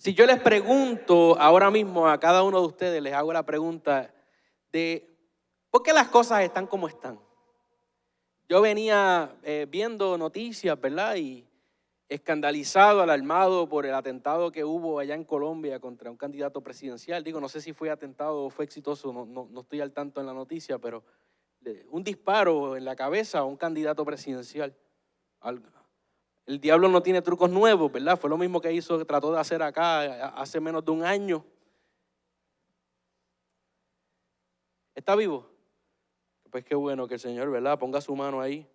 Si yo les pregunto ahora mismo a cada uno de ustedes, les hago la pregunta de ¿por qué las cosas están como están? Yo venía viendo noticias, ¿verdad? Y escandalizado, alarmado por el atentado que hubo allá en Colombia contra un candidato presidencial. Digo, no sé si fue atentado o fue exitoso, no estoy al tanto en la noticia, pero un disparo en la cabeza a un candidato presidencial. El diablo no tiene trucos nuevos, ¿verdad? Fue lo mismo que trató de hacer acá hace menos de un año. ¿Está vivo? Pues qué bueno que el Señor, ¿verdad? Ponga su mano ahí.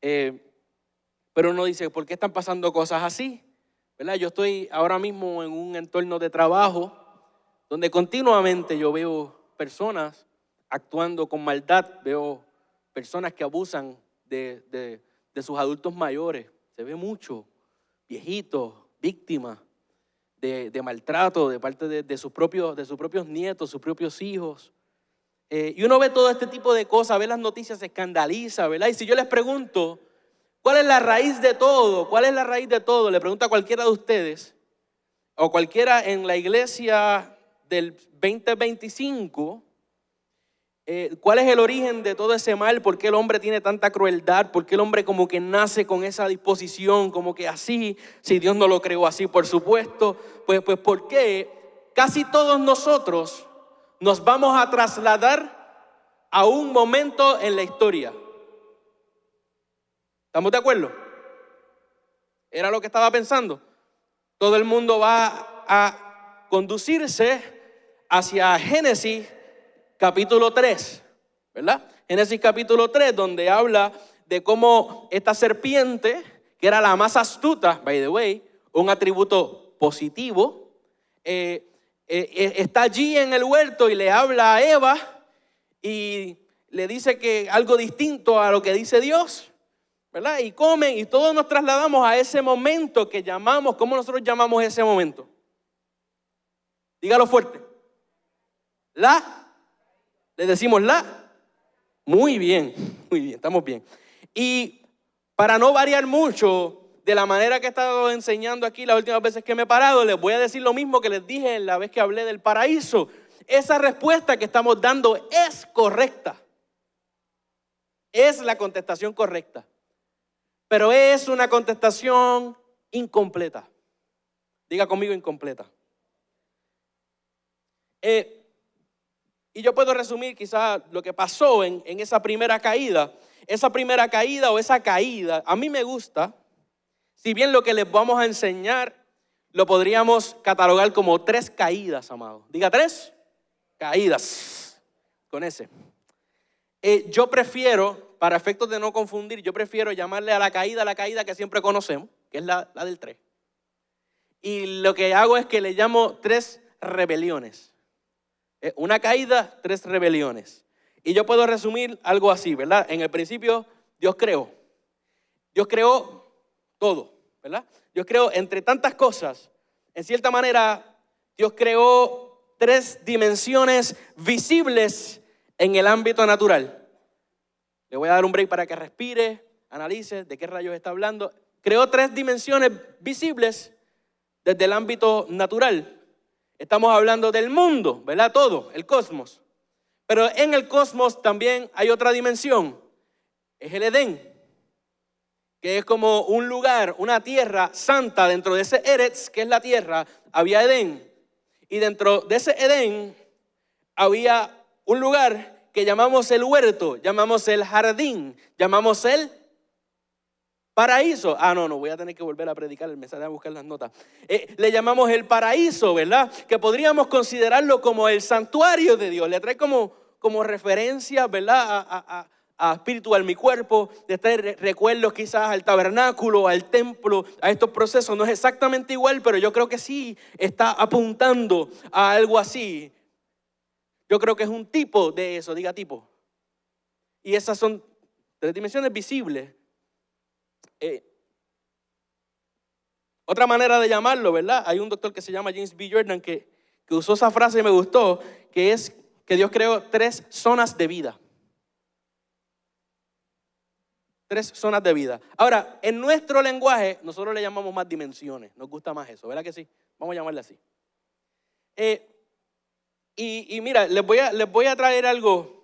Pero uno dice, ¿por qué están pasando cosas así? ¿Verdad? Yo estoy ahora mismo en un entorno de trabajo donde continuamente yo veo personas actuando con maldad, veo personas que abusan de sus adultos mayores. Se ve mucho, viejitos, víctimas de maltrato de parte de sus propios nietos, sus propios hijos. Y uno ve todo este tipo de cosas, ve las noticias, se escandaliza, ¿verdad? Y si yo les pregunto, ¿cuál es la raíz de todo? ¿Cuál es la raíz de todo? Le pregunto a cualquiera de ustedes, o cualquiera en la iglesia del 2025, ¿cuál es el origen de todo ese mal? ¿Por qué el hombre tiene tanta crueldad? ¿Por qué el hombre como que nace con esa disposición, como que así, si Dios no lo creó así, por supuesto? Pues ¿por qué casi todos nosotros nos vamos a trasladar a un momento en la historia? ¿Estamos de acuerdo? Era lo que estaba pensando. Todo el mundo va a conducirse hacia Génesis capítulo 3, ¿verdad? Génesis capítulo 3, donde habla de cómo esta serpiente, que era la más astuta, by the way, un atributo positivo, está allí en el huerto y le habla a Eva y le dice que algo distinto a lo que dice Dios, ¿verdad? Y comen y todos nos trasladamos a ese momento que llamamos, ¿cómo nosotros llamamos ese momento? Dígalo fuerte. Le decimos muy bien, estamos bien. Y para no variar mucho de la manera que he estado enseñando aquí las últimas veces que me he parado, les voy a decir lo mismo que les dije la vez que hablé del paraíso. Esa respuesta que estamos dando es correcta. Es la contestación correcta. Pero es una contestación incompleta. Diga conmigo, incompleta. Y yo puedo resumir quizás lo que pasó en esa primera caída. Esa primera caída o esa caída, a mí me gusta, si bien lo que les vamos a enseñar lo podríamos catalogar como 3 caídas, amado. Diga 3 caídas, con ese. Yo prefiero, para efectos de no confundir, yo prefiero llamarle a la caída que siempre conocemos, que es la del 3. Y lo que hago es que le llamo 3 rebeliones. Una caída, 3 rebeliones. Y yo puedo resumir algo así, ¿verdad? En el principio, Dios creó todo, ¿verdad? Dios creó entre tantas cosas. En cierta manera, Dios creó 3 dimensiones visibles en el ámbito natural. Le voy a dar un break para que respire, analice de qué rayos está hablando. Creó 3 dimensiones visibles desde el ámbito natural. Estamos hablando del mundo, ¿verdad? Todo, el cosmos. Pero en el cosmos también hay otra dimensión. Es el Edén, que es como un lugar, una tierra santa. Dentro de ese Eretz, que es la tierra, había Edén. Y dentro de ese Edén había un lugar que llamamos el huerto, llamamos el jardín, llamamos el paraíso. No, voy a tener que volver a predicar el mensaje, a buscar las notas. Le llamamos el paraíso, ¿verdad? Que podríamos considerarlo como el santuario de Dios. Le trae como referencia, ¿verdad? A espiritual mi cuerpo, le trae recuerdos quizás al tabernáculo, al templo, a estos procesos. No es exactamente igual, pero yo creo que sí está apuntando a algo así. Yo creo que es un tipo de eso, diga tipo. Y esas son 3 dimensiones visibles. Otra manera de llamarlo, ¿verdad? Hay un doctor que se llama James B. Jordan que usó esa frase y me gustó, que es que Dios creó 3 zonas de vida. 3 zonas de vida. Ahora, en nuestro lenguaje, nosotros le llamamos más dimensiones. Nos gusta más eso, ¿verdad que sí? Vamos a llamarle así. Y mira, les voy a traer algo.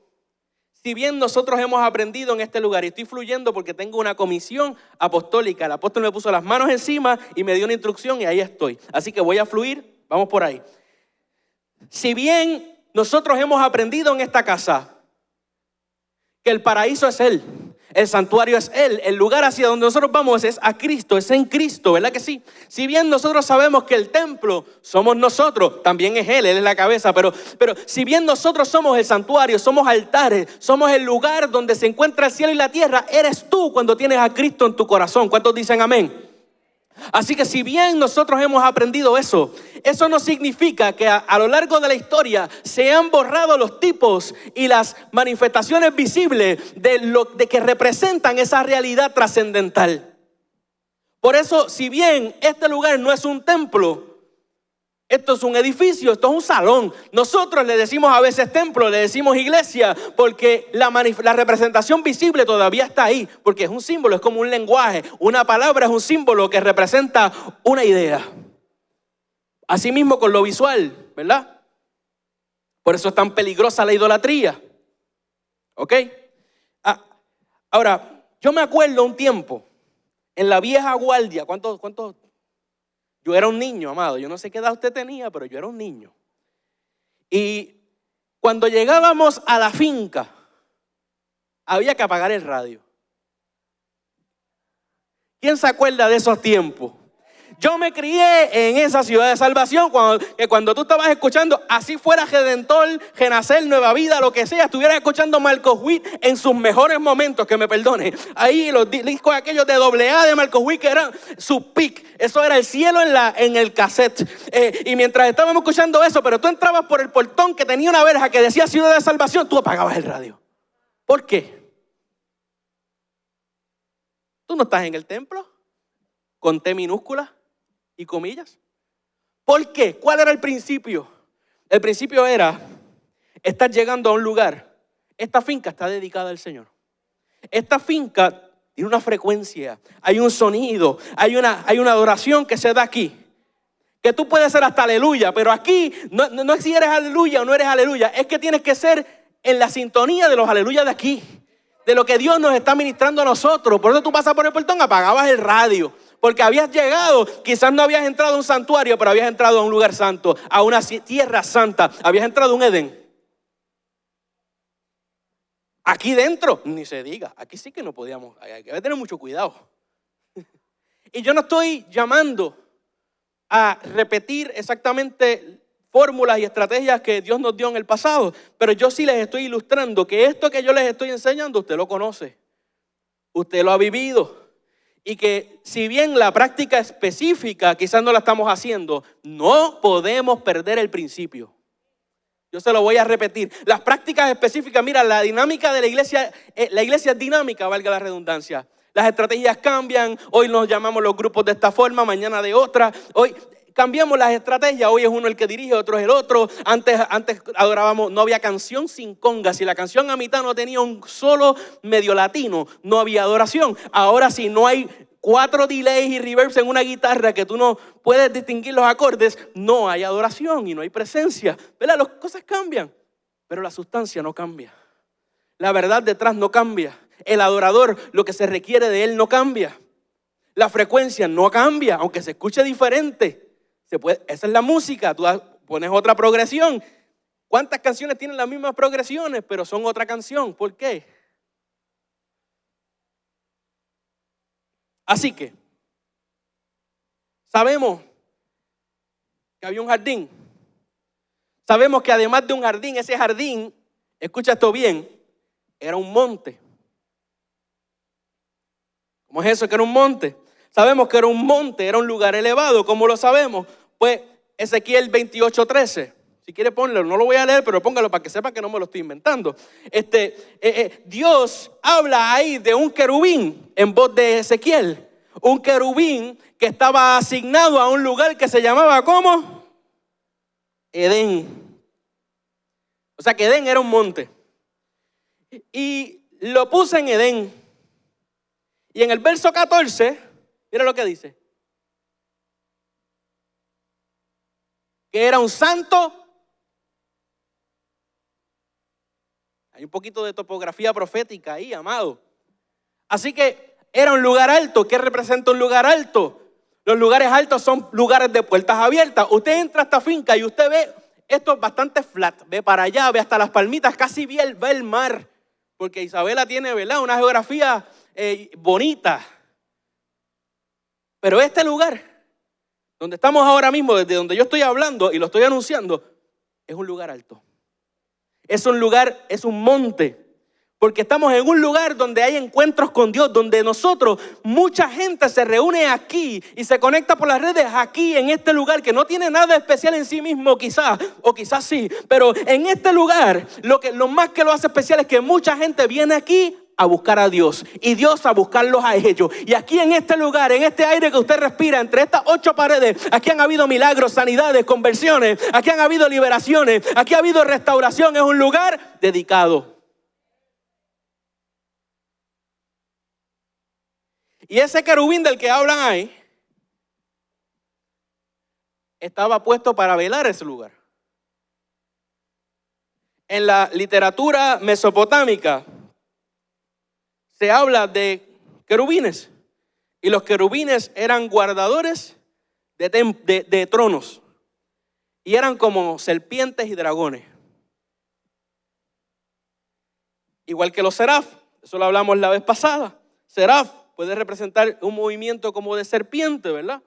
Si bien nosotros hemos aprendido en este lugar, y estoy fluyendo porque tengo una comisión apostólica, el apóstol me puso las manos encima y me dio una instrucción y ahí estoy. Así que voy a fluir, vamos por ahí. Si bien nosotros hemos aprendido en esta casa que el paraíso es Él, el santuario es Él, el lugar hacia donde nosotros vamos es a Cristo, es en Cristo, ¿verdad que sí? Si bien nosotros sabemos que el templo somos nosotros, también es Él es la cabeza, pero si bien nosotros somos el santuario, somos altares, somos el lugar donde se encuentra el cielo y la tierra, eres tú cuando tienes a Cristo en tu corazón. ¿Cuántos dicen amén? Así que si bien nosotros hemos aprendido eso no significa que a lo largo de la historia se han borrado los tipos y las manifestaciones visibles de que representan esa realidad trascendental. Por eso, si bien este lugar no es un templo, esto es un edificio, esto es un salón. Nosotros le decimos a veces templo, le decimos iglesia, porque la representación visible todavía está ahí, porque es un símbolo, es como un lenguaje. Una palabra es un símbolo que representa una idea. Así mismo con lo visual, ¿verdad? Por eso es tan peligrosa la idolatría. ¿Ok? Ahora, yo me acuerdo un tiempo, en la vieja guardia, ¿cuántos? Yo era un niño, amado. Yo no sé qué edad usted tenía, pero yo era un niño. Y cuando llegábamos a la finca, había que apagar el radio. ¿Quién se acuerda de esos tiempos? Yo me crié en esa ciudad de salvación cuando tú estabas escuchando, así fuera Redentor, Genacer, Nueva Vida, lo que sea, estuvieras escuchando Marcos Witt en sus mejores momentos, que me perdone. Ahí los discos aquellos de AA de Marcos Witt que eran su peak. Eso era el cielo en el cassette. Y mientras estábamos escuchando eso, pero tú entrabas por el portón que tenía una verja que decía Ciudad de Salvación, tú apagabas el radio. ¿Por qué? ¿Tú no estás en el templo? Con T minúscula y comillas. ¿Por qué? ¿Cuál era el principio? El principio era, estás llegando a un lugar. Esta finca está dedicada al Señor. Esta finca tiene una frecuencia, hay un sonido, hay una adoración que se da aquí. Que tú puedes ser hasta aleluya, pero aquí no es si eres aleluya o no eres aleluya. Es que tienes que ser en la sintonía de los aleluyas de aquí. De lo que Dios nos está ministrando a nosotros. Por eso tú pasas por el portón, apagabas el radio. Porque habías llegado, quizás no habías entrado a un santuario, pero habías entrado a un lugar santo, a una tierra santa. Habías entrado a un Edén. Aquí dentro, ni se diga, aquí sí que no podíamos, hay que tener mucho cuidado. Y yo no estoy llamando a repetir exactamente fórmulas y estrategias que Dios nos dio en el pasado, pero yo sí les estoy ilustrando que esto que yo les estoy enseñando, usted lo conoce, usted lo ha vivido. Y que si bien la práctica específica quizás no la estamos haciendo, no podemos perder el principio. Yo se lo voy a repetir. Las prácticas específicas, mira, la dinámica de la iglesia es dinámica, valga la redundancia. Las estrategias cambian, hoy nos llamamos los grupos de esta forma, mañana de otra. Hoy cambiamos las estrategias, hoy es uno el que dirige, otro es el otro. Antes adorábamos, no había canción sin conga. Si la canción a mitad no tenía un solo medio latino, no había adoración. Ahora si no hay 4 delays y reverbs en una guitarra que tú no puedes distinguir los acordes, no hay adoración y no hay presencia. ¿Verdad? Las cosas cambian, pero la sustancia no cambia. La verdad detrás no cambia. El adorador, lo que se requiere de él no cambia. La frecuencia no cambia, aunque se escuche diferente. Esa es la música, tú pones otra progresión. ¿Cuántas canciones tienen las mismas progresiones, pero son otra canción? ¿Por qué? Así que, sabemos que había un jardín. Sabemos que además de un jardín, ese jardín, escucha esto bien, era un monte. ¿Cómo es eso que era un monte? Sabemos que era un monte, era un lugar elevado. ¿Cómo lo sabemos? Pues Ezequiel 28:13. Si quiere ponlo, no lo voy a leer, pero póngalo para que sepan que no me lo estoy inventando. Dios habla ahí de un querubín en voz de Ezequiel. Un querubín que estaba asignado a un lugar que se llamaba ¿cómo? Edén. O sea que Edén era un monte. Y lo puse en Edén. Y en el verso 14, mira lo que dice. Que era un santo. Hay un poquito de topografía profética ahí, amado. Así que era un lugar alto. ¿Qué representa un lugar alto? Los lugares altos son lugares de puertas abiertas. Usted entra a esta finca y usted ve esto bastante flat. Ve para allá, ve hasta las palmitas, casi ve el mar. Porque Isabela tiene, ¿verdad?, una geografía bonita. Pero este lugar, donde estamos ahora mismo, desde donde yo estoy hablando y lo estoy anunciando, es un lugar alto. Es un lugar, es un monte. Porque estamos en un lugar donde hay encuentros con Dios, donde mucha gente se reúne aquí y se conecta por las redes aquí, en este lugar que no tiene nada especial en sí mismo quizás, o quizás sí. Pero en este lugar, lo más que lo hace especial es que mucha gente viene aquí a buscar a Dios y Dios a buscarlos a ellos. Y aquí en este lugar, en este aire que usted respira, entre estas 8 paredes, aquí han habido milagros, sanidades, conversiones, aquí han habido liberaciones, aquí ha habido restauración. Es un lugar dedicado. Y ese querubín del que hablan ahí estaba puesto para velar ese lugar. En la literatura mesopotámica se habla de querubines. Y los querubines eran guardadores de tronos. Y eran como serpientes y dragones. Igual que los seraf. Eso lo hablamos la vez pasada. Seraf puede representar un movimiento como de serpiente, ¿verdad?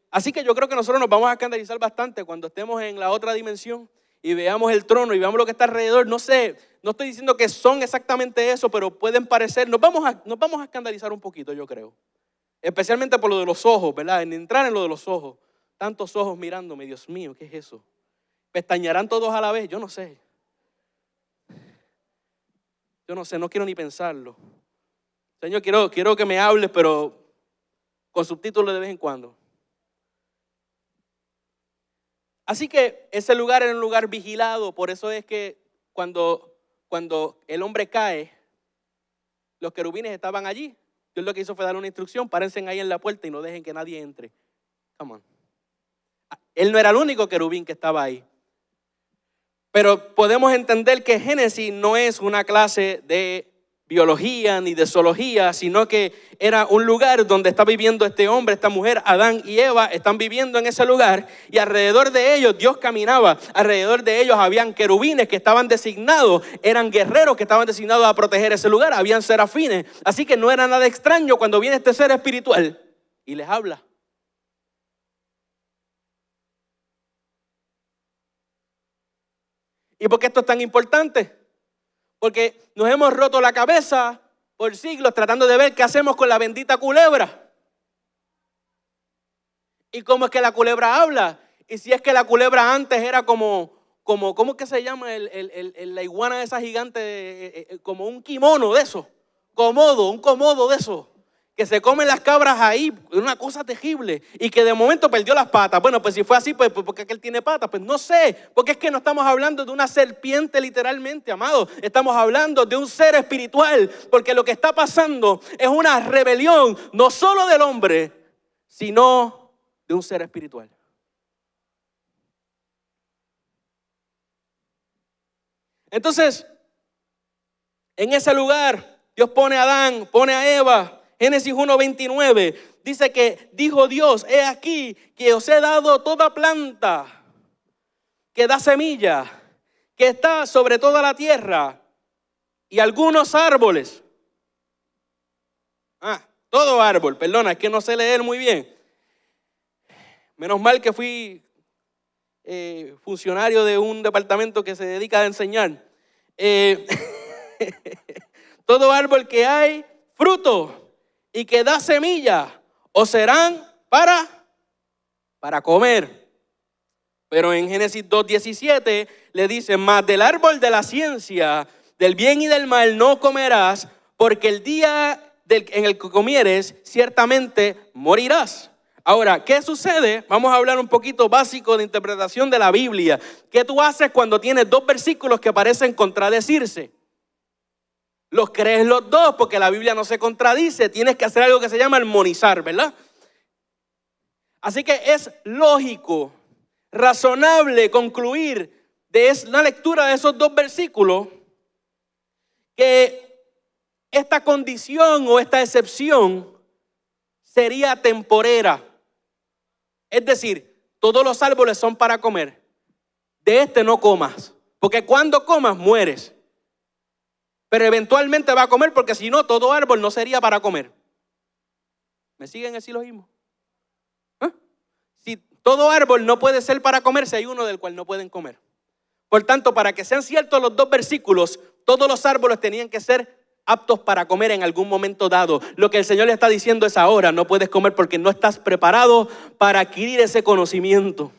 Así que yo creo que nosotros nos vamos a escandalizar bastante cuando estemos en la otra dimensión y veamos el trono y veamos lo que está alrededor. No sé, no estoy diciendo que son exactamente eso, pero pueden parecer. Nos vamos a escandalizar un poquito, yo creo. Especialmente por lo de los ojos, ¿verdad? En entrar en lo de los ojos. Tantos ojos mirándome, Dios mío, ¿qué es eso? ¿Pestañearán todos a la vez? Yo no sé. Yo no sé, no quiero ni pensarlo. Señor, quiero que me hables, pero con subtítulos de vez en cuando. Así que ese lugar era un lugar vigilado. Por eso es que cuando el hombre cae, los querubines estaban allí. Dios lo que hizo fue darle una instrucción: párense ahí en la puerta y no dejen que nadie entre. Come on. Él no era el único querubín que estaba ahí. Pero podemos entender que Génesis no es una clase de biología ni de zoología, sino que era un lugar donde está viviendo este hombre, esta mujer, Adán y Eva están viviendo en ese lugar, y alrededor de ellos Dios caminaba. Alrededor de ellos habían querubines que estaban designados, eran guerreros que estaban designados a proteger ese lugar, habían serafines. Así que no era nada extraño cuando viene este ser espiritual y les habla. ¿Y por qué esto es tan importante? Porque nos hemos roto la cabeza por siglos tratando de ver qué hacemos con la bendita culebra. ¿Y cómo es que la culebra habla? Y si es que la culebra antes era ¿cómo es que se llama la iguana esa gigante? Como un kimono de eso. Un comodo de eso. Que se comen las cabras ahí, una cosa terrible. Y que de momento perdió las patas. Bueno, pues si fue así, pues ¿por qué él tiene patas? Pues no sé, porque es que no estamos hablando de una serpiente literalmente, amado. Estamos hablando de un ser espiritual. Porque lo que está pasando es una rebelión, no solo del hombre, sino de un ser espiritual. Entonces, en ese lugar, Dios pone a Adán, pone a Eva. Génesis 1:29 dice que dijo Dios: he aquí que os he dado toda planta que da semilla, que está sobre toda la tierra, y algunos árboles. Todo árbol, perdona, es que no sé leer muy bien. Menos mal que fui funcionario de un departamento que se dedica a enseñar. Todo árbol que hay fruto y que da semilla, o serán para comer. Pero en Génesis 2:17 le dice: mas del árbol de la ciencia, del bien y del mal no comerás, porque el día en el que comieres, ciertamente morirás. Ahora, ¿qué sucede? Vamos a hablar un poquito básico de interpretación de la Biblia. ¿Qué tú haces cuando tienes dos versículos que parecen contradecirse? Los crees los dos porque la Biblia no se contradice. Tienes que hacer algo que se llama armonizar, ¿verdad? Así que es lógico, razonable concluir de la lectura de esos dos versículos que esta condición o esta excepción sería temporera. Es decir, todos los árboles son para comer. De este no comas, porque cuando comas mueres. Pero eventualmente va a comer, porque si no, todo árbol no sería para comer. ¿Me siguen el silogismo? Si todo árbol no puede ser para comer, si hay uno del cual no pueden comer. Por tanto, para que sean ciertos los dos versículos, todos los árboles tenían que ser aptos para comer en algún momento dado. Lo que el Señor le está diciendo es ahora, no puedes comer porque no estás preparado para adquirir ese conocimiento.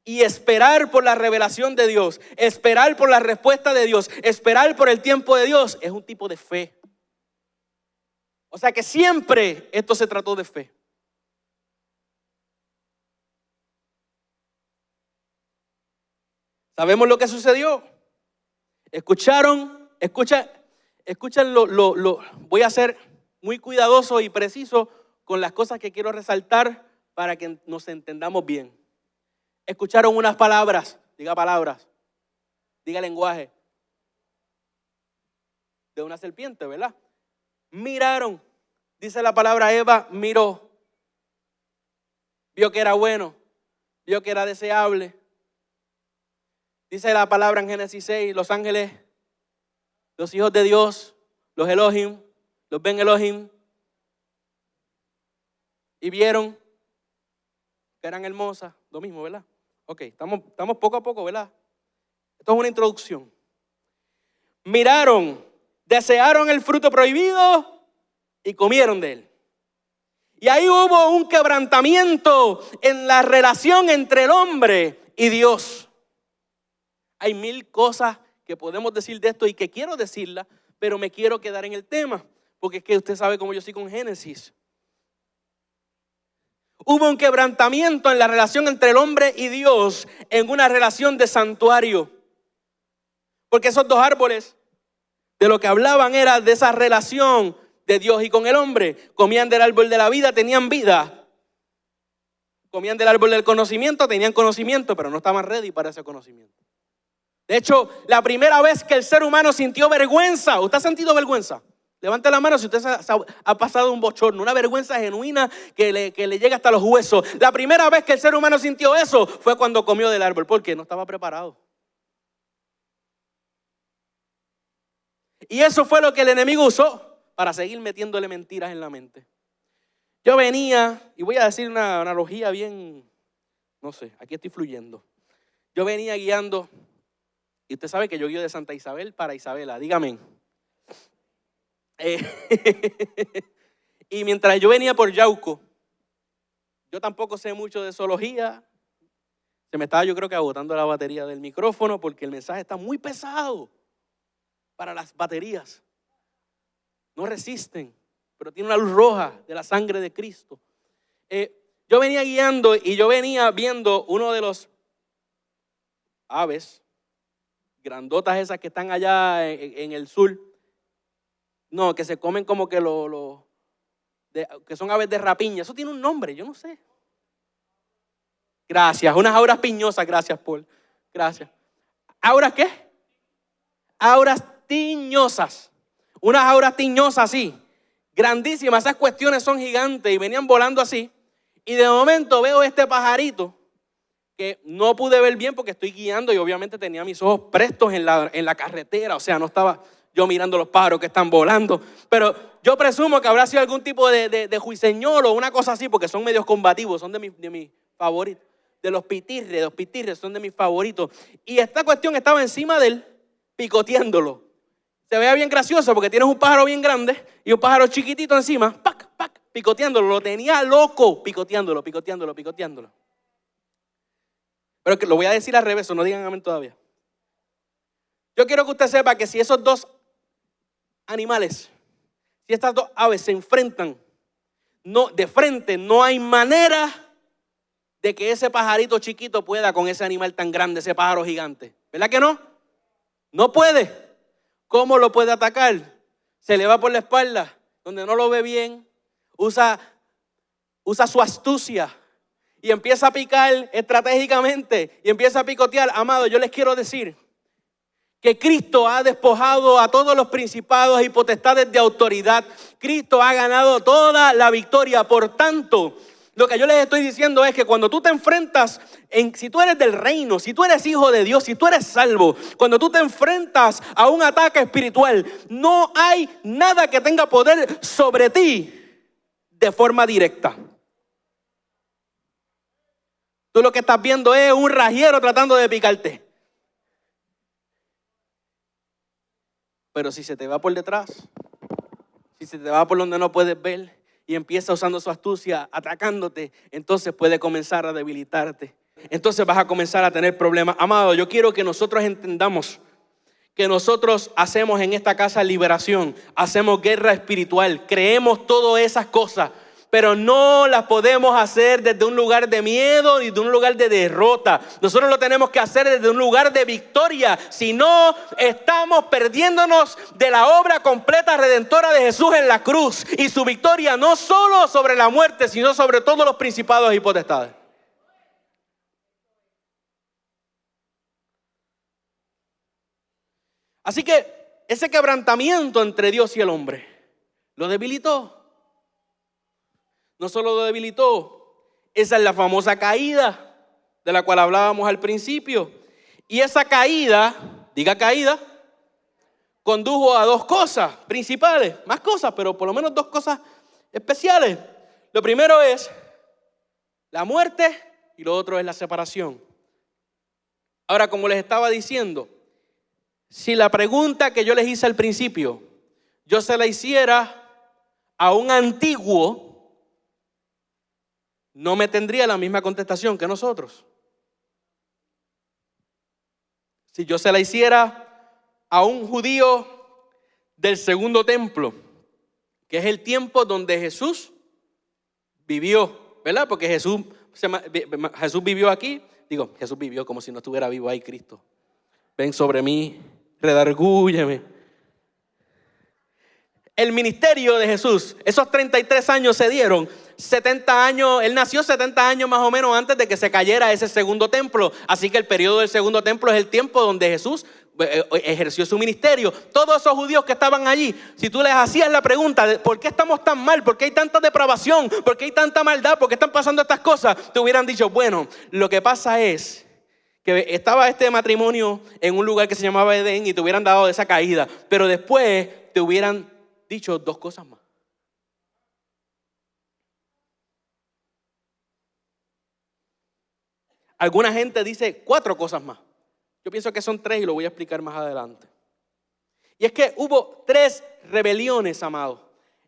Y esperar por la revelación de Dios, esperar por la respuesta de Dios, esperar por el tiempo de Dios, es un tipo de fe. O sea que siempre esto se trató de fe. ¿Sabemos lo que sucedió? Escuchan voy a ser muy cuidadoso y preciso con las cosas que quiero resaltar para que nos entendamos bien. Escucharon unas palabras, diga lenguaje, de una serpiente, ¿verdad? Miraron, dice la palabra Eva, miró, vio que era bueno, vio que era deseable. Dice la palabra en Génesis 6, los ángeles, los hijos de Dios, los Elohim, los Ben Elohim, y vieron que eran hermosas, lo mismo, ¿verdad? Ok, estamos poco a poco, ¿verdad? Esto es una introducción. Miraron, desearon el fruto prohibido y comieron de él. Y ahí hubo un quebrantamiento en la relación entre el hombre y Dios. Hay mil cosas que podemos decir de esto y que quiero decirlas, pero me quiero quedar en el tema, porque es que usted sabe cómo yo soy con Génesis. Hubo un quebrantamiento en la relación entre el hombre y Dios en una relación de santuario. Porque esos dos árboles de lo que hablaban era de esa relación de Dios y con el hombre. Comían del árbol de la vida, tenían vida. Comían del árbol del conocimiento, tenían conocimiento, pero no estaban ready para ese conocimiento. De hecho, la primera vez que el ser humano sintió vergüenza, ¿usted ha sentido vergüenza? Levante la mano si usted ha pasado un bochorno, una vergüenza genuina que le llega hasta los huesos. La primera vez que el ser humano sintió eso fue cuando comió del árbol, porque no estaba preparado. Y eso fue lo que el enemigo usó para seguir metiéndole mentiras en la mente. Yo venía, y voy a decir una analogía bien, no sé, aquí estoy fluyendo. Yo venía guiando, y usted sabe que yo guío de Santa Isabel para Isabela, dígame. Y mientras yo venía por Yauco, yo tampoco sé mucho de zoología. Se me estaba, yo creo que agotando la batería del micrófono porque el mensaje está muy pesado para las baterías. No resisten, pero tiene una luz roja de la sangre de Cristo. Yo venía guiando y yo venía viendo uno de los aves grandotas esas que están allá en el sur. No, que se comen como que que son aves de rapiña. Eso tiene un nombre, yo no sé. Gracias, unas auras piñosas, gracias Paul. Gracias. ¿Auras qué? Auras tiñosas. Unas auras tiñosas así, grandísimas. Esas cuestiones son gigantes y venían volando así. Y de momento veo este pajarito que no pude ver bien porque estoy guiando y obviamente tenía mis ojos prestos en la carretera. O sea, no estaba yo mirando los pájaros que están volando. Pero yo presumo que habrá sido algún tipo de juiseñor o una cosa así, porque son medios combativos, son de mis favoritos. De los pitirres son de mis favoritos. Y esta cuestión estaba encima de él, picoteándolo. Se veía bien gracioso porque tienes un pájaro bien grande y un pájaro chiquitito encima, pac, pac, picoteándolo. Lo tenía loco, picoteándolo. Pero que lo voy a decir al revés, no digan amén todavía. Yo quiero que usted sepa que si esos dos animales, si estas dos aves se enfrentan de frente, no hay manera de que ese pajarito chiquito pueda con ese animal tan grande, ese pájaro gigante. ¿Verdad que no? No puede. ¿Cómo lo puede atacar? Se le va por la espalda, donde no lo ve bien. Usa su astucia y empieza a picar estratégicamente y empieza a picotear. Amado, yo les quiero decir que Cristo ha despojado a todos los principados y potestades de autoridad. Cristo ha ganado toda la victoria. Por tanto, lo que yo les estoy diciendo es que cuando tú te enfrentas, si tú eres del reino, si tú eres hijo de Dios, si tú eres salvo, cuando tú te enfrentas a un ataque espiritual, no hay nada que tenga poder sobre ti de forma directa. Tú lo que estás viendo es un rajero tratando de picarte. Pero si se te va por detrás, si se te va por donde no puedes ver y empieza usando su astucia, atacándote, entonces puede comenzar a debilitarte. Entonces vas a comenzar a tener problemas. Amado, yo quiero que nosotros entendamos que nosotros hacemos en esta casa liberación, hacemos guerra espiritual, creemos todas esas cosas, pero no las podemos hacer desde un lugar de miedo y de un lugar de derrota. Nosotros lo tenemos que hacer desde un lugar de victoria. Si no, estamos perdiéndonos de la obra completa redentora de Jesús en la cruz y su victoria no solo sobre la muerte, sino sobre todos los principados y potestades. Así que ese quebrantamiento entre Dios y el hombre lo debilitó. No solo lo debilitó, esa es la famosa caída de la cual hablábamos al principio. Y esa caída, diga caída, condujo a dos cosas principales, más cosas, pero por lo menos dos cosas especiales. Lo primero es la muerte y lo otro es la separación. Ahora, como les estaba diciendo, si la pregunta que yo les hice al principio, yo se la hiciera a un antiguo, no me tendría la misma contestación que nosotros. Si yo se la hiciera a un judío del segundo templo, que es el tiempo donde Jesús vivió, ¿verdad? Porque Jesús vivió aquí. Digo, Jesús vivió como si no estuviera vivo ahí Cristo. Ven sobre mí, redargúyeme. El ministerio de Jesús, esos 33 años se dieron 70 años, él nació 70 años más o menos antes de que se cayera ese segundo templo. Así que el periodo del segundo templo es el tiempo donde Jesús ejerció su ministerio. Todos esos judíos que estaban allí, si tú les hacías la pregunta de ¿por qué estamos tan mal? ¿Por qué hay tanta depravación? ¿Por qué hay tanta maldad? ¿Por qué están pasando estas cosas? Te hubieran dicho, bueno, lo que pasa es que estaba este matrimonio en un lugar que se llamaba Edén y te hubieran dado esa caída. Pero después te hubieran dicho dos cosas más. Alguna gente dice 4 cosas más. Yo pienso que son 3 y lo voy a explicar más adelante. Y es que hubo 3 rebeliones, amados.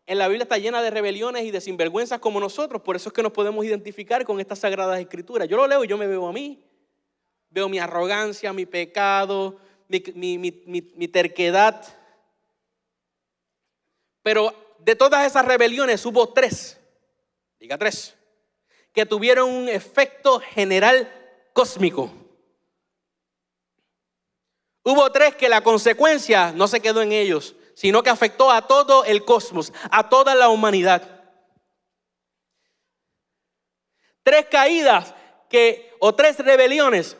En la Biblia está llena de rebeliones y de sinvergüenzas como nosotros. Por eso es que nos podemos identificar con estas sagradas escrituras. Yo lo leo y yo me veo a mí. Veo mi arrogancia, mi pecado, mi terquedad. Pero de todas esas rebeliones hubo 3. Diga 3. Que tuvieron un efecto general cósmico. Hubo 3 que la consecuencia no se quedó en ellos, sino que afectó a todo el cosmos, a toda la humanidad. 3 caídas o 3 rebeliones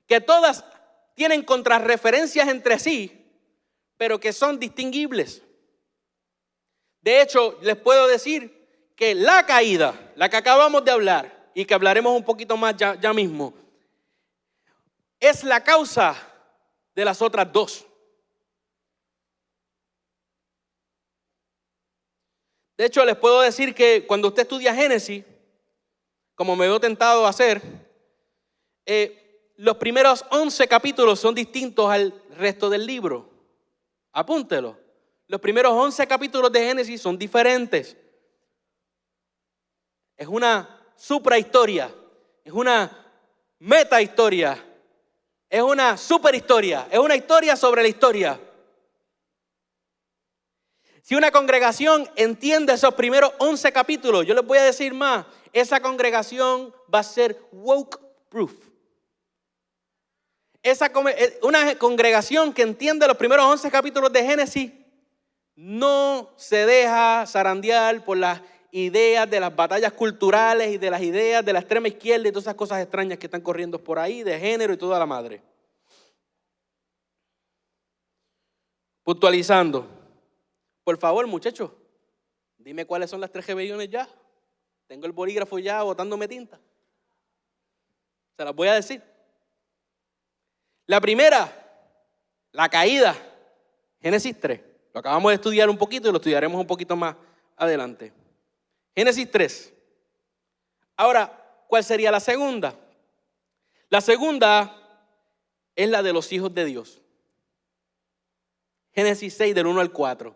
que todas tienen contrarreferencias entre sí, pero que son distinguibles. De hecho, les puedo decir que la caída, la que acabamos de hablar y que hablaremos un poquito más ya mismo, es la causa de las otras 2. De hecho, les puedo decir que cuando usted estudia Génesis, como me veo tentado a hacer, los primeros 11 capítulos son distintos al resto del libro. Apúntelo. Los primeros 11 capítulos de Génesis son diferentes. Es una suprahistoria, es una metahistoria, es una superhistoria, es una historia sobre la historia. Si una congregación entiende esos primeros 11 capítulos, yo les voy a decir más, esa congregación va a ser woke proof. Una congregación que entiende los primeros 11 capítulos de Génesis no se deja zarandear por las ideas de las batallas culturales y de las ideas de la extrema izquierda y todas esas cosas extrañas que están corriendo por ahí, de género y toda la madre. Puntualizando, por favor, muchachos, dime cuáles son las 3 rebeliones ya. Tengo el bolígrafo ya botándome tinta. Se las voy a decir. La primera, la caída, Génesis 3. Lo acabamos de estudiar un poquito y lo estudiaremos un poquito más adelante. Génesis 3. Ahora, ¿cuál sería la segunda? La segunda es la de los hijos de Dios. Génesis 6 del 1 al 4.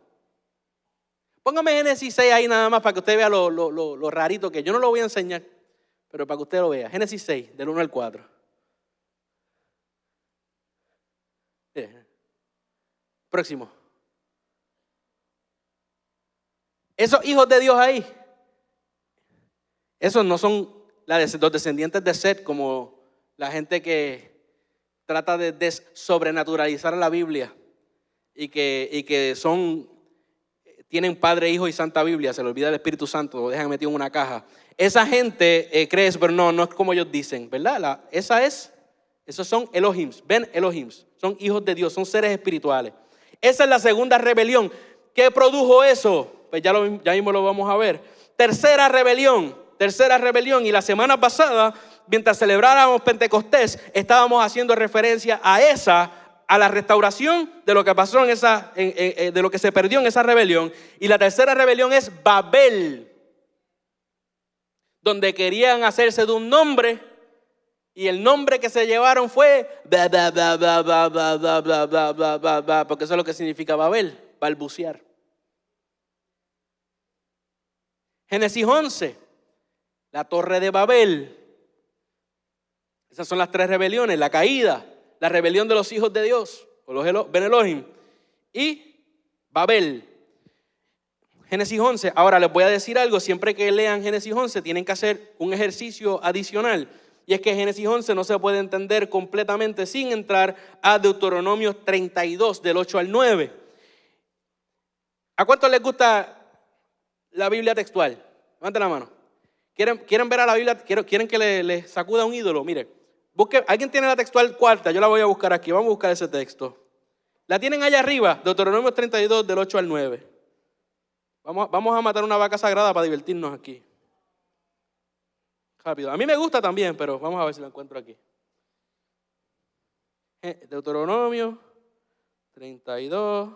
Póngame Génesis 6 ahí nada más para que usted vea lo rarito que yo no lo voy a enseñar, pero para que usted lo vea. Génesis 6 del 1 al 4. Próximo. Esos hijos de Dios ahí, esos no son los descendientes de Set, como la gente que trata de sobrenaturalizar la Biblia y que tienen Padre, Hijo y Santa Biblia, se le olvida el Espíritu Santo, lo dejan metido en una caja. Esa gente cree eso, pero no es como ellos dicen, ¿verdad? Esos son Elohims, Ben Elohims, son hijos de Dios, son seres espirituales. Esa es la segunda rebelión. ¿Qué produjo eso? Pues ya mismo lo vamos a ver. Tercera rebelión. Y la semana pasada, mientras celebrábamos Pentecostés, estábamos haciendo referencia a la restauración de lo que pasó de lo que se perdió en esa rebelión. Y la tercera rebelión es Babel, donde querían hacerse de un nombre y el nombre que se llevaron fue porque eso es lo que significa Babel, balbucear. Génesis 11, la torre de Babel. Esas son las 3 rebeliones: la caída, la rebelión de los hijos de Dios, o los Ben Elohim, y Babel. Génesis 11. Ahora les voy a decir algo: siempre que lean Génesis 11 tienen que hacer un ejercicio adicional, y es que Génesis 11 no se puede entender completamente sin entrar a Deuteronomio 32 del 8 al 9. ¿A cuántos les gusta la Biblia textual? Levanten la mano. ¿Quieren ver a la Biblia? ¿Quieren que le sacuda un ídolo? Mire, ¿alguien tiene la textual cuarta? Yo la voy a buscar aquí. Vamos a buscar ese texto. La tienen allá arriba, Deuteronomio 32 del 8 al 9. Vamos a matar una vaca sagrada para divertirnos aquí. Rápido. A mí me gusta también, pero vamos a ver si la encuentro aquí. Deuteronomio 32.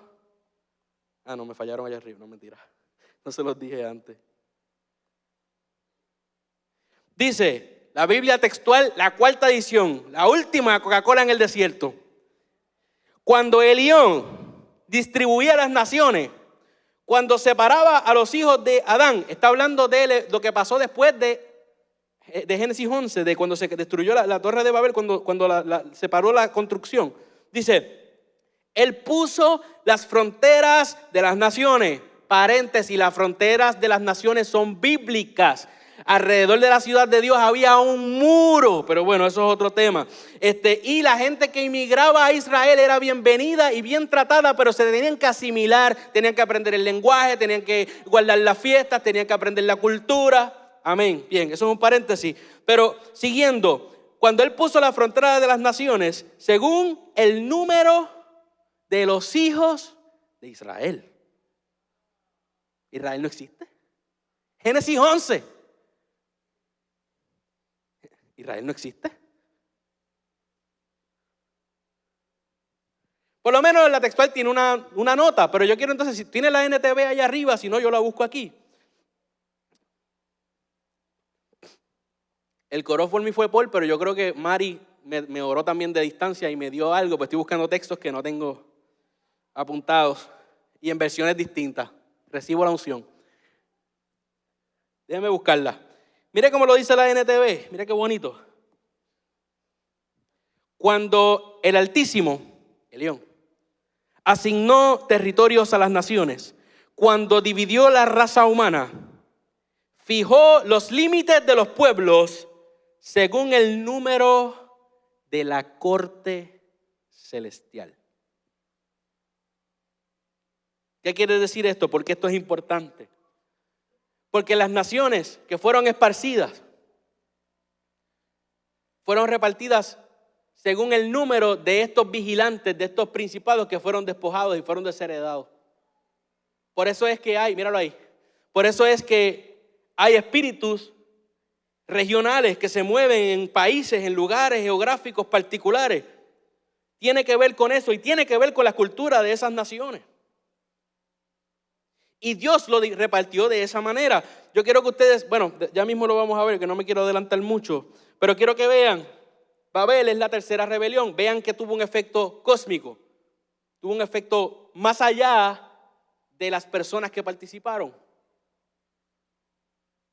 No, me fallaron allá arriba, no, mentira. No se los dije antes. Dice la Biblia textual, la 4ª edición, la última Coca-Cola en el desierto. Cuando Elión distribuía las naciones, cuando separaba a los hijos de Adán, está hablando de lo que pasó después de Génesis 11, de cuando se destruyó la torre de Babel, cuando separó la construcción. Dice, él puso las fronteras de las naciones, paréntesis, las fronteras de las naciones son bíblicas. Alrededor de la ciudad de Dios había un muro, pero bueno, eso es otro tema. Y la gente que inmigraba a Israel era bienvenida y bien tratada, pero se tenían que asimilar, tenían que aprender el lenguaje, tenían que guardar las fiestas, tenían que aprender la cultura. Amén. Bien, eso es un paréntesis. Pero siguiendo, cuando él puso la frontera de las naciones, según el número de los hijos de Israel. Israel no existe. Génesis 11. Israel no existe. Por lo menos la textual tiene una nota, pero yo quiero entonces, si tiene la NTV allá arriba, si no yo la busco aquí. El coro por mí fue Paul, pero yo creo que Mari me oró también de distancia y me dio algo, pues estoy buscando textos que no tengo apuntados y en versiones distintas. Recibo la unción. Déjeme buscarla. Mire cómo lo dice la NTV, mire qué bonito. Cuando el Altísimo, Elión, asignó territorios a las naciones, cuando dividió la raza humana, fijó los límites de los pueblos según el número de la corte celestial. ¿Qué quiere decir esto? Porque esto es importante. Porque las naciones que fueron esparcidas fueron repartidas según el número de estos vigilantes, de estos principados que fueron despojados y fueron desheredados. Por eso es que hay, míralo ahí, por eso es que hay espíritus regionales que se mueven en países, en lugares geográficos particulares. Tiene que ver con eso y tiene que ver con la cultura de esas naciones. Y Dios lo repartió de esa manera. Yo quiero que ustedes, bueno, ya mismo lo vamos a ver, que no me quiero adelantar mucho, pero quiero que vean, Babel es la tercera rebelión. Vean que tuvo un efecto cósmico, tuvo un efecto más allá de las personas que participaron.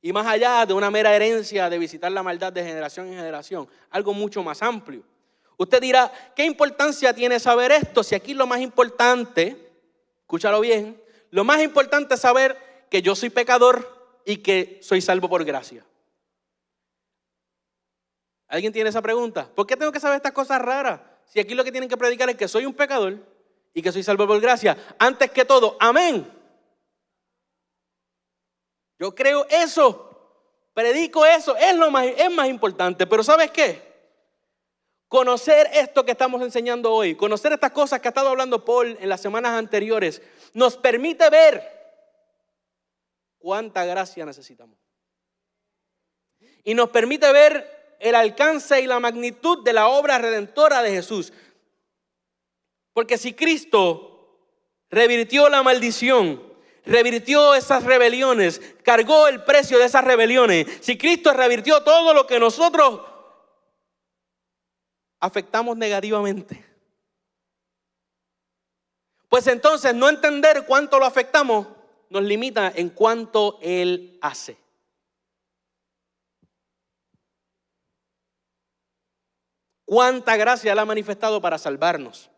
Y más allá de una mera herencia de visitar la maldad de generación en generación, algo mucho más amplio. Usted dirá, ¿qué importancia tiene saber esto? Si aquí lo más importante, escúchalo bien, lo más importante es saber que yo soy pecador y que soy salvo por gracia. ¿Alguien tiene esa pregunta? ¿Por qué tengo que saber estas cosas raras? Si aquí lo que tienen que predicar es que soy un pecador y que soy salvo por gracia. Antes que todo, amén. Yo creo eso, predico eso, es más importante. Pero ¿sabes qué? Conocer esto que estamos enseñando hoy, conocer estas cosas que ha estado hablando Paul en las semanas anteriores, nos permite ver cuánta gracia necesitamos. Y nos permite ver el alcance y la magnitud de la obra redentora de Jesús. Porque si Cristo revirtió la maldición, revirtió esas rebeliones, cargó el precio de esas rebeliones, si Cristo revirtió todo lo que nosotros afectamos negativamente, pues entonces no entender cuánto lo afectamos nos limita en cuánto Él hace. Cuánta gracia Él ha manifestado para salvarnos.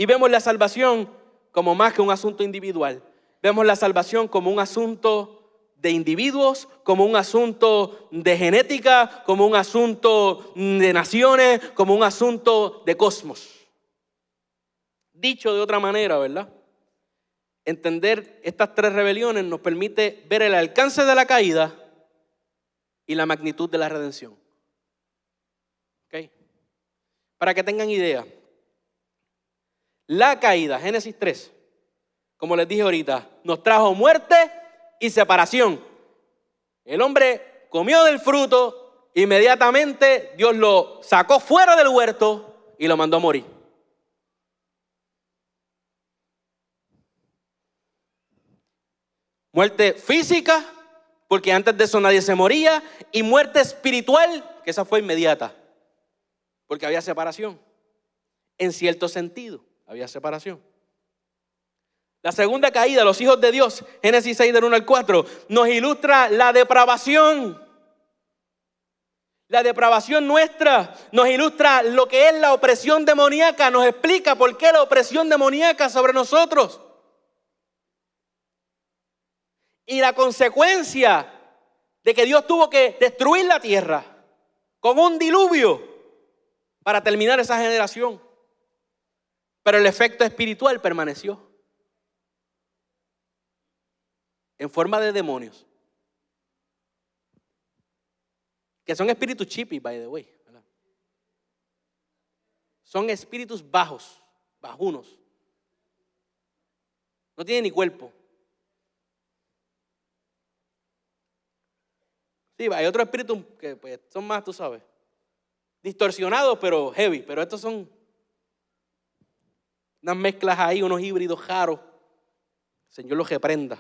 Y vemos la salvación como más que un asunto individual. Vemos la salvación como un asunto de individuos, como un asunto de genética, como un asunto de naciones, como un asunto de cosmos. Dicho de otra manera, ¿verdad? Entender estas tres rebeliones nos permite ver el alcance de la caída y la magnitud de la redención. ¿Ok? Para que tengan idea, la caída, Génesis 3, como les dije ahorita, nos trajo muerte y separación. El hombre comió del fruto, inmediatamente Dios lo sacó fuera del huerto y lo mandó a morir. Muerte física, porque antes de eso nadie se moría, y muerte espiritual, que esa fue inmediata, porque había separación. En cierto sentido, había separación. La segunda caída, los hijos de Dios, Génesis 6 del 1 al 4, nos ilustra la depravación. La depravación nuestra nos ilustra lo que es la opresión demoníaca, nos explica por qué la opresión demoníaca sobre nosotros. Y la consecuencia de que Dios tuvo que destruir la tierra con un diluvio para terminar esa generación. Pero el efecto espiritual permaneció en forma de demonios. Que son espíritus chippy, by the way, ¿verdad? Son espíritus bajos, bajunos. No tienen ni cuerpo. Sí, hay otros espíritus que pues, son más, tú sabes, distorsionados, pero heavy. Pero estos son unas mezclas ahí, unos híbridos raros. El Señor los reprenda.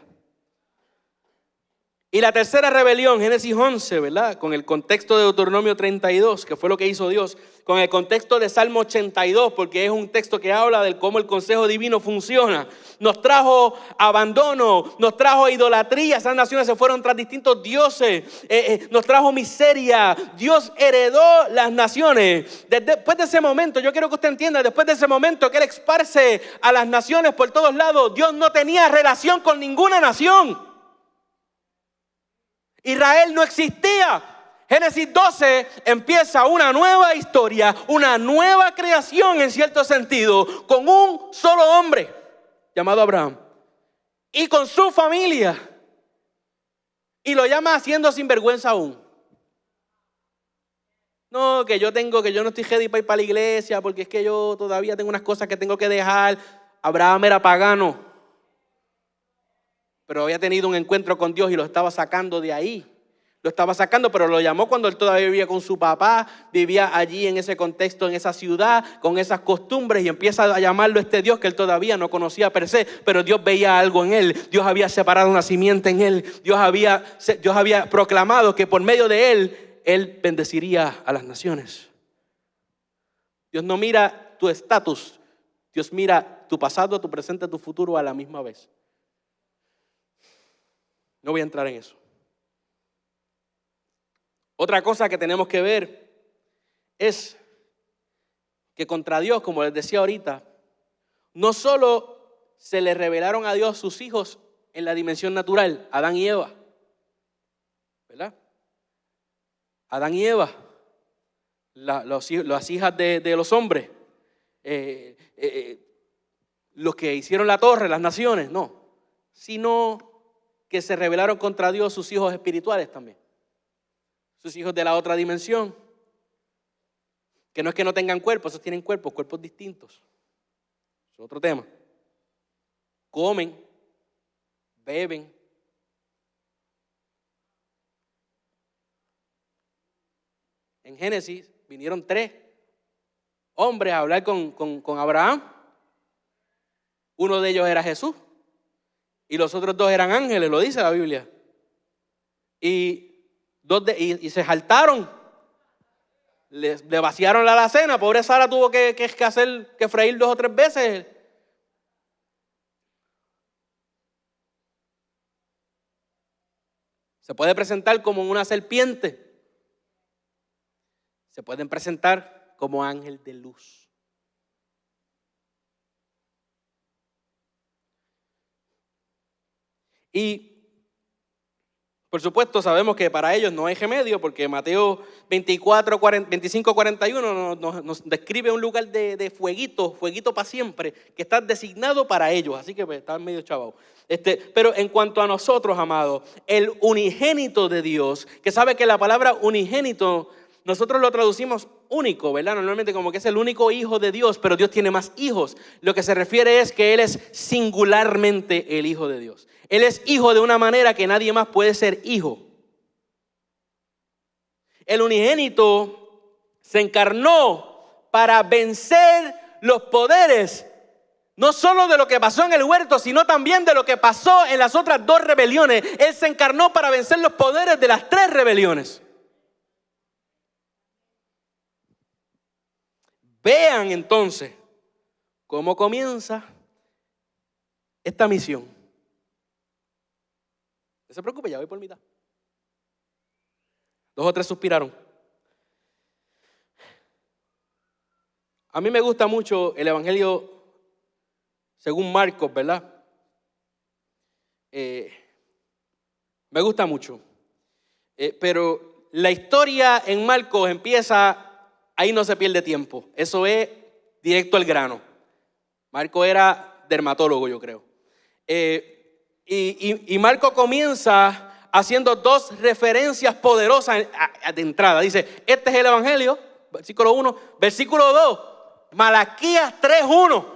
Y la tercera rebelión, Génesis 11, ¿verdad? Con el contexto de Deuteronomio 32, que fue lo que hizo Dios. Con el contexto de Salmo 82, porque es un texto que habla de cómo el consejo divino funciona. Nos trajo abandono, nos trajo idolatría. Esas naciones se fueron tras distintos dioses. Nos trajo miseria. Dios heredó las naciones. Después de ese momento, yo quiero que usted entienda, después de ese momento que Él esparce a las naciones por todos lados, Dios no tenía relación con ninguna nación. Israel no existía. Génesis 12 empieza una nueva historia, una nueva creación en cierto sentido, con un solo hombre llamado Abraham y con su familia. Y lo llama haciendo sinvergüenza aún. No, que yo no estoy ready para ir para la iglesia porque es que yo todavía tengo unas cosas que tengo que dejar. Abraham era pagano, pero había tenido un encuentro con Dios y lo estaba sacando de ahí. Lo estaba sacando, pero lo llamó cuando él todavía vivía con su papá, vivía allí en ese contexto, en esa ciudad, con esas costumbres, y empieza a llamarlo este Dios que él todavía no conocía per se, pero Dios veía algo en él. Dios había separado una simiente en él. Dios había proclamado que por medio de él bendeciría a las naciones. Dios no mira tu estatus, Dios mira tu pasado, tu presente, tu futuro a la misma vez. No voy a entrar en eso. Otra cosa que tenemos que ver es que contra Dios, como les decía ahorita, no solo se le revelaron a Dios sus hijos en la dimensión natural, Adán y Eva, ¿verdad? Adán y Eva, las hijas de los hombres, los que hicieron la torre, las naciones, no, sino que se rebelaron contra Dios sus hijos espirituales también. Sus hijos de la otra dimensión, que no es que no tengan cuerpos, esos tienen cuerpos distintos. Es otro tema. Comen, beben. En Génesis vinieron 3 hombres a hablar con Abraham. Uno de ellos era Jesús y los otros 2 eran ángeles, lo dice la Biblia. Y se jaltaron, le vaciaron la alacena. Pobre Sara tuvo que freír 2 o 3 veces. Se puede presentar como una serpiente, se pueden presentar como ángel de luz. Y por supuesto, sabemos que para ellos no hay remedio, porque Mateo 25:41 nos describe un lugar de fueguito para siempre, que está designado para ellos. Así que están medio chavados. Pero en cuanto a nosotros, amados, el unigénito de Dios, que sabe que la palabra unigénito nosotros lo traducimos único, ¿verdad? Normalmente como que es el único hijo de Dios, pero Dios tiene más hijos. Lo que se refiere es que Él es singularmente el Hijo de Dios. Él es hijo de una manera que nadie más puede ser hijo. El unigénito se encarnó para vencer los poderes, no solo de lo que pasó en el huerto, sino también de lo que pasó en las otras 2 rebeliones. Él se encarnó para vencer los poderes de las 3 rebeliones. Vean entonces cómo comienza esta misión. No se preocupe, ya voy por mitad. 2 o 3 suspiraron. A mí me gusta mucho el Evangelio según Marcos, ¿verdad? Me gusta mucho. Pero la historia en Marcos empieza, ahí no se pierde tiempo. Eso es directo al grano. Marcos era dermatólogo, yo creo. Y Marcos comienza haciendo 2 referencias poderosas de entrada. Dice, este es el Evangelio, versículo 1. Versículo 2, Malaquías 3:1.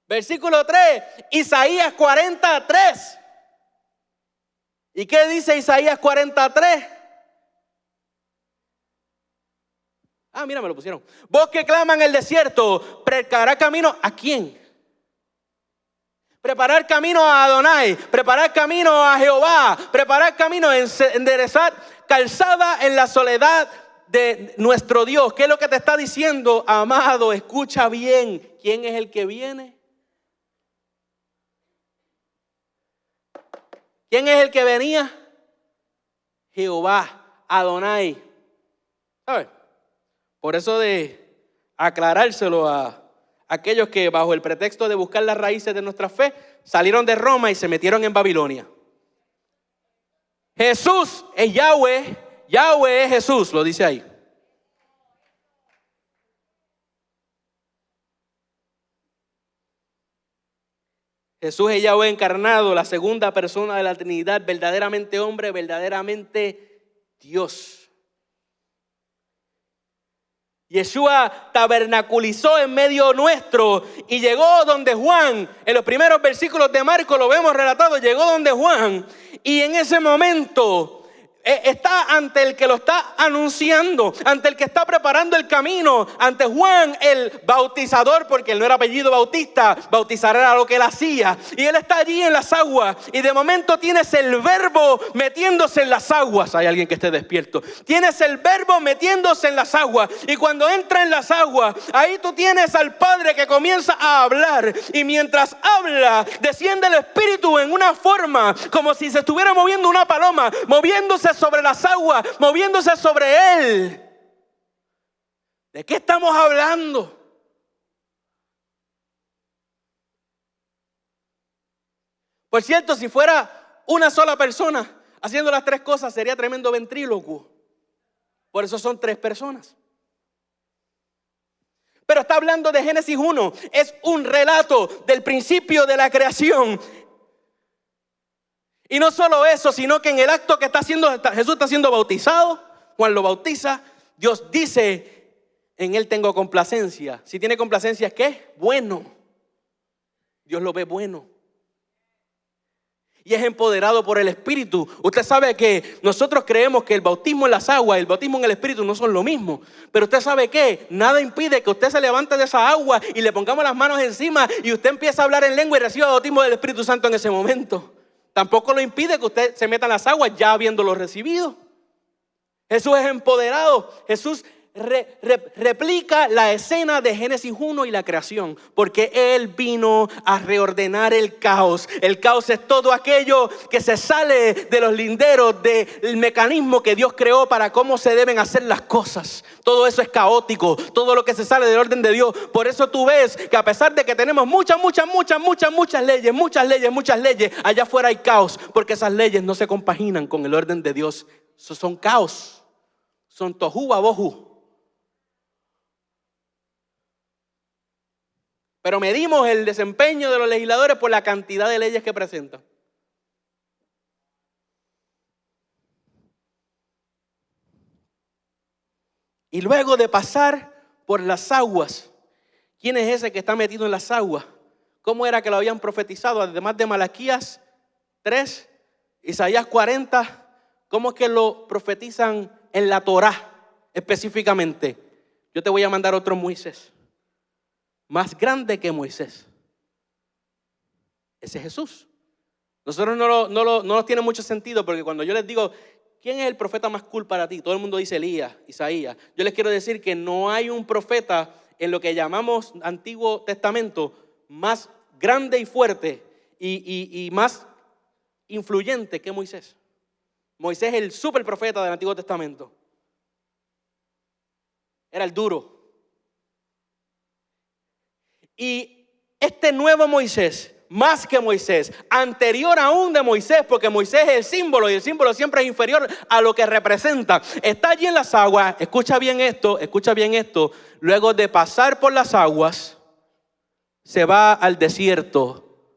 Versículo 3, Isaías 40:3. ¿Y qué dice Isaías 40:3? Mira, me lo pusieron. Vos que claman en el desierto, preparará camino. ¿A quién? Preparar camino a Adonai, preparar camino a Jehová, preparar camino, enderezar calzada en la soledad de nuestro Dios. ¿Qué es lo que te está diciendo, amado? Escucha bien. ¿Quién es el que viene? ¿Quién es el que venía? Jehová, Adonai. ¿Sabes? Por eso de aclarárselo a aquellos que bajo el pretexto de buscar las raíces de nuestra fe salieron de Roma y se metieron en Babilonia. Jesús es Yahweh. Yahweh es Jesús, lo dice ahí. Jesús es Yahweh encarnado, la segunda persona de la Trinidad, verdaderamente hombre, verdaderamente Dios. Yeshua tabernaculizó en medio nuestro y llegó donde Juan. En los primeros versículos de Marcos lo vemos relatado, llegó donde Juan y en ese momento está ante el que lo está anunciando, ante el que está preparando el camino, ante Juan el bautizador, porque él no era apellido Bautista, bautizar era lo que él hacía. Y él está allí en las aguas y de momento tienes el verbo metiéndose en las aguas. Hay alguien que esté despierto. Tienes el verbo metiéndose en las aguas y cuando entra en las aguas, ahí tú tienes al Padre que comienza a hablar y mientras habla, desciende el Espíritu en una forma como si se estuviera moviendo una paloma, moviéndose sobre las aguas, moviéndose sobre él. ¿De qué estamos hablando? Por cierto, si fuera una sola persona haciendo las tres cosas, sería tremendo ventrílocuo. Por eso son tres personas. Pero está hablando de Génesis 1. Es un relato del principio de la creación. Y no solo eso, sino que en el acto que está haciendo, Jesús está siendo bautizado. Juan lo bautiza. Dios dice, en él tengo complacencia. Si tiene complacencia, ¿qué? Bueno. Dios lo ve bueno. Y es empoderado por el Espíritu. Usted sabe que nosotros creemos que el bautismo en las aguas y el bautismo en el Espíritu no son lo mismo. Pero usted sabe que nada impide que usted se levante de esa agua y le pongamos las manos encima y usted empieza a hablar en lengua y reciba el bautismo del Espíritu Santo en ese momento. Tampoco lo impide que usted se meta en las aguas ya habiéndolo recibido. Jesús es empoderado. Jesús replica la escena de Génesis 1 y la creación, porque Él vino a reordenar el caos. El caos es todo aquello que se sale de los linderos del mecanismo que Dios creó para cómo se deben hacer las cosas. Todo eso es caótico, todo lo que se sale del orden de Dios. Por eso tú ves que a pesar de que tenemos muchas leyes, allá afuera hay caos, porque esas leyes no se compaginan con el orden de Dios. Son caos, son tohu wabohu. Pero medimos el desempeño de los legisladores por la cantidad de leyes que presentan. Y luego de pasar por las aguas, ¿quién es ese que está metido en las aguas? ¿Cómo era que lo habían profetizado? Además de Malaquías 3, Isaías 40, ¿cómo es que lo profetizan en la Torá específicamente? Yo te voy a mandar otro Moisés. Más grande que Moisés. Ese es Jesús. Nosotros no nos tiene mucho sentido porque cuando yo les digo, ¿quién es el profeta más cool para ti? Todo el mundo dice Elías, Isaías. Yo les quiero decir que no hay un profeta en lo que llamamos Antiguo Testamento más grande y fuerte y más influyente que Moisés. Moisés es el super profeta del Antiguo Testamento. Era el duro. Y este nuevo Moisés, más que Moisés, anterior aún de Moisés, porque Moisés es el símbolo y el símbolo siempre es inferior a lo que representa. Está allí en las aguas, escucha bien esto. Luego de pasar por las aguas, se va al desierto,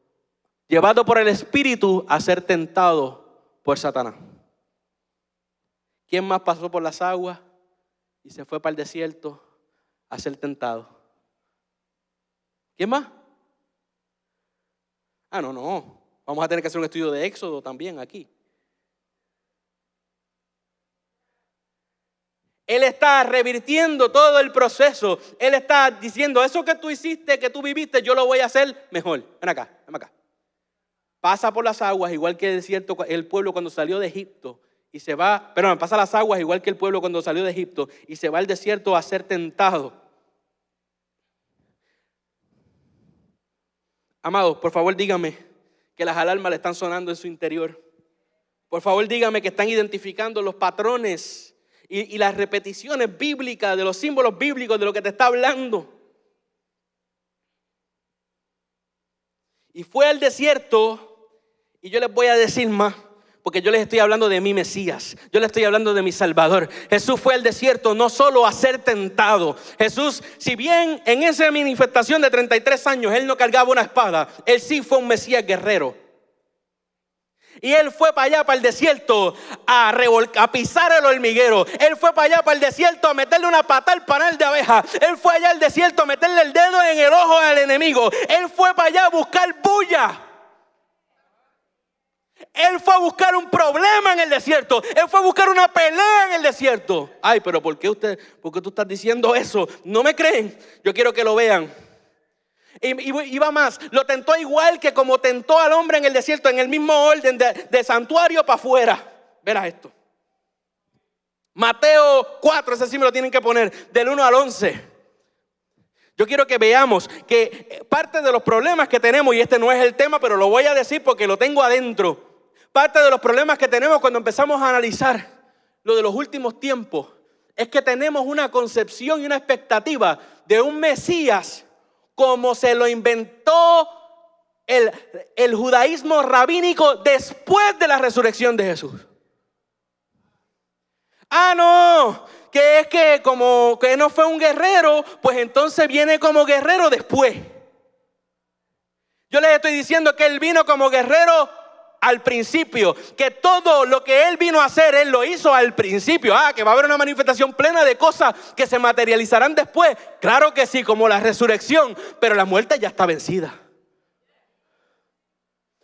llevado por el Espíritu a ser tentado por Satanás. ¿Quién más pasó por las aguas y se fue para el desierto a ser tentado? ¿Quién más? No. Vamos a tener que hacer un estudio de Éxodo también aquí. Él está revirtiendo todo el proceso. Él está diciendo, eso que tú hiciste, que tú viviste, yo lo voy a hacer mejor. Ven acá. pasa por las aguas igual que el desierto, el pueblo cuando salió de Egipto y se va, perdón, pasa las aguas igual que el pueblo cuando salió de Egipto y se va al desierto a ser tentado. Amados, por favor díganme que las alarmas le están sonando en su interior. Por favor díganme que están identificando los patrones y las repeticiones bíblicas de los símbolos bíblicos de lo que te está hablando. Y fue al desierto, y yo les voy a decir más, porque yo les estoy hablando de mi Mesías, yo les estoy hablando de mi Salvador. Jesús fue al desierto no solo a ser tentado. Jesús, si bien en esa manifestación de 33 años él no cargaba una espada, él sí fue un Mesías guerrero. Y él fue para allá, para el desierto, a pisar el hormiguero. Él fue para allá, para el desierto, a meterle una pata al panal de abeja. Él fue allá al desierto a meterle el dedo en el ojo al enemigo. Él fue para allá a buscar bulla. Él fue a buscar un problema en el desierto. Él fue a buscar una pelea en el desierto. Ay, pero ¿por qué tú estás diciendo eso? ¿No me creen? Yo quiero que lo vean. Y va más, lo tentó igual que como tentó al hombre en el desierto, en el mismo orden de santuario para afuera. Verás esto. Mateo 4, ese sí me lo tienen que poner, del 1 al 11. Yo quiero que veamos que parte de los problemas que tenemos, y este no es el tema, pero lo voy a decir porque lo tengo adentro. Parte de los problemas que tenemos cuando empezamos a analizar lo de los últimos tiempos es que tenemos una concepción y una expectativa de un Mesías como se lo inventó el judaísmo rabínico después de la resurrección de Jesús. Ah, no, que es que como que no fue un guerrero, pues entonces viene como guerrero después. Yo les estoy diciendo que él vino como guerrero al principio, que todo lo que él vino a hacer, él lo hizo al principio. Que va a haber una manifestación plena de cosas que se materializarán después. Claro que sí, como la resurrección, pero la muerte ya está vencida.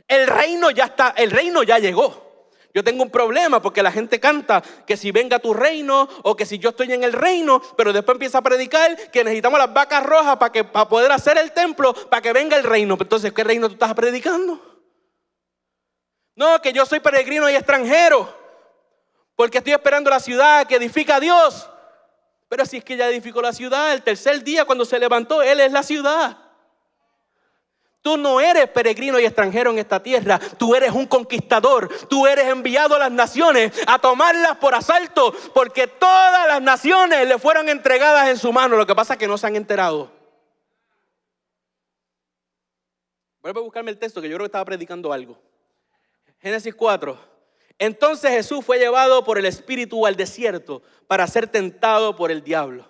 El reino ya llegó. Yo tengo un problema porque la gente canta que si venga tu reino o que si yo estoy en el reino, pero después empieza a predicar que necesitamos las vacas rojas para poder hacer el templo, para que venga el reino. Entonces, ¿qué reino tú estás predicando? No, que yo soy peregrino y extranjero, porque estoy esperando la ciudad que edifica Dios. Pero si es que ya edificó la ciudad, el tercer día cuando se levantó, Él es la ciudad. Tú no eres peregrino y extranjero en esta tierra, tú eres un conquistador. Tú eres enviado a las naciones a tomarlas por asalto, porque todas las naciones le fueron entregadas en su mano. Lo que pasa es que no se han enterado. Vuelve a buscarme el texto que yo creo que estaba predicando algo. Génesis 4. Entonces Jesús fue llevado por el Espíritu al desierto para ser tentado por el diablo.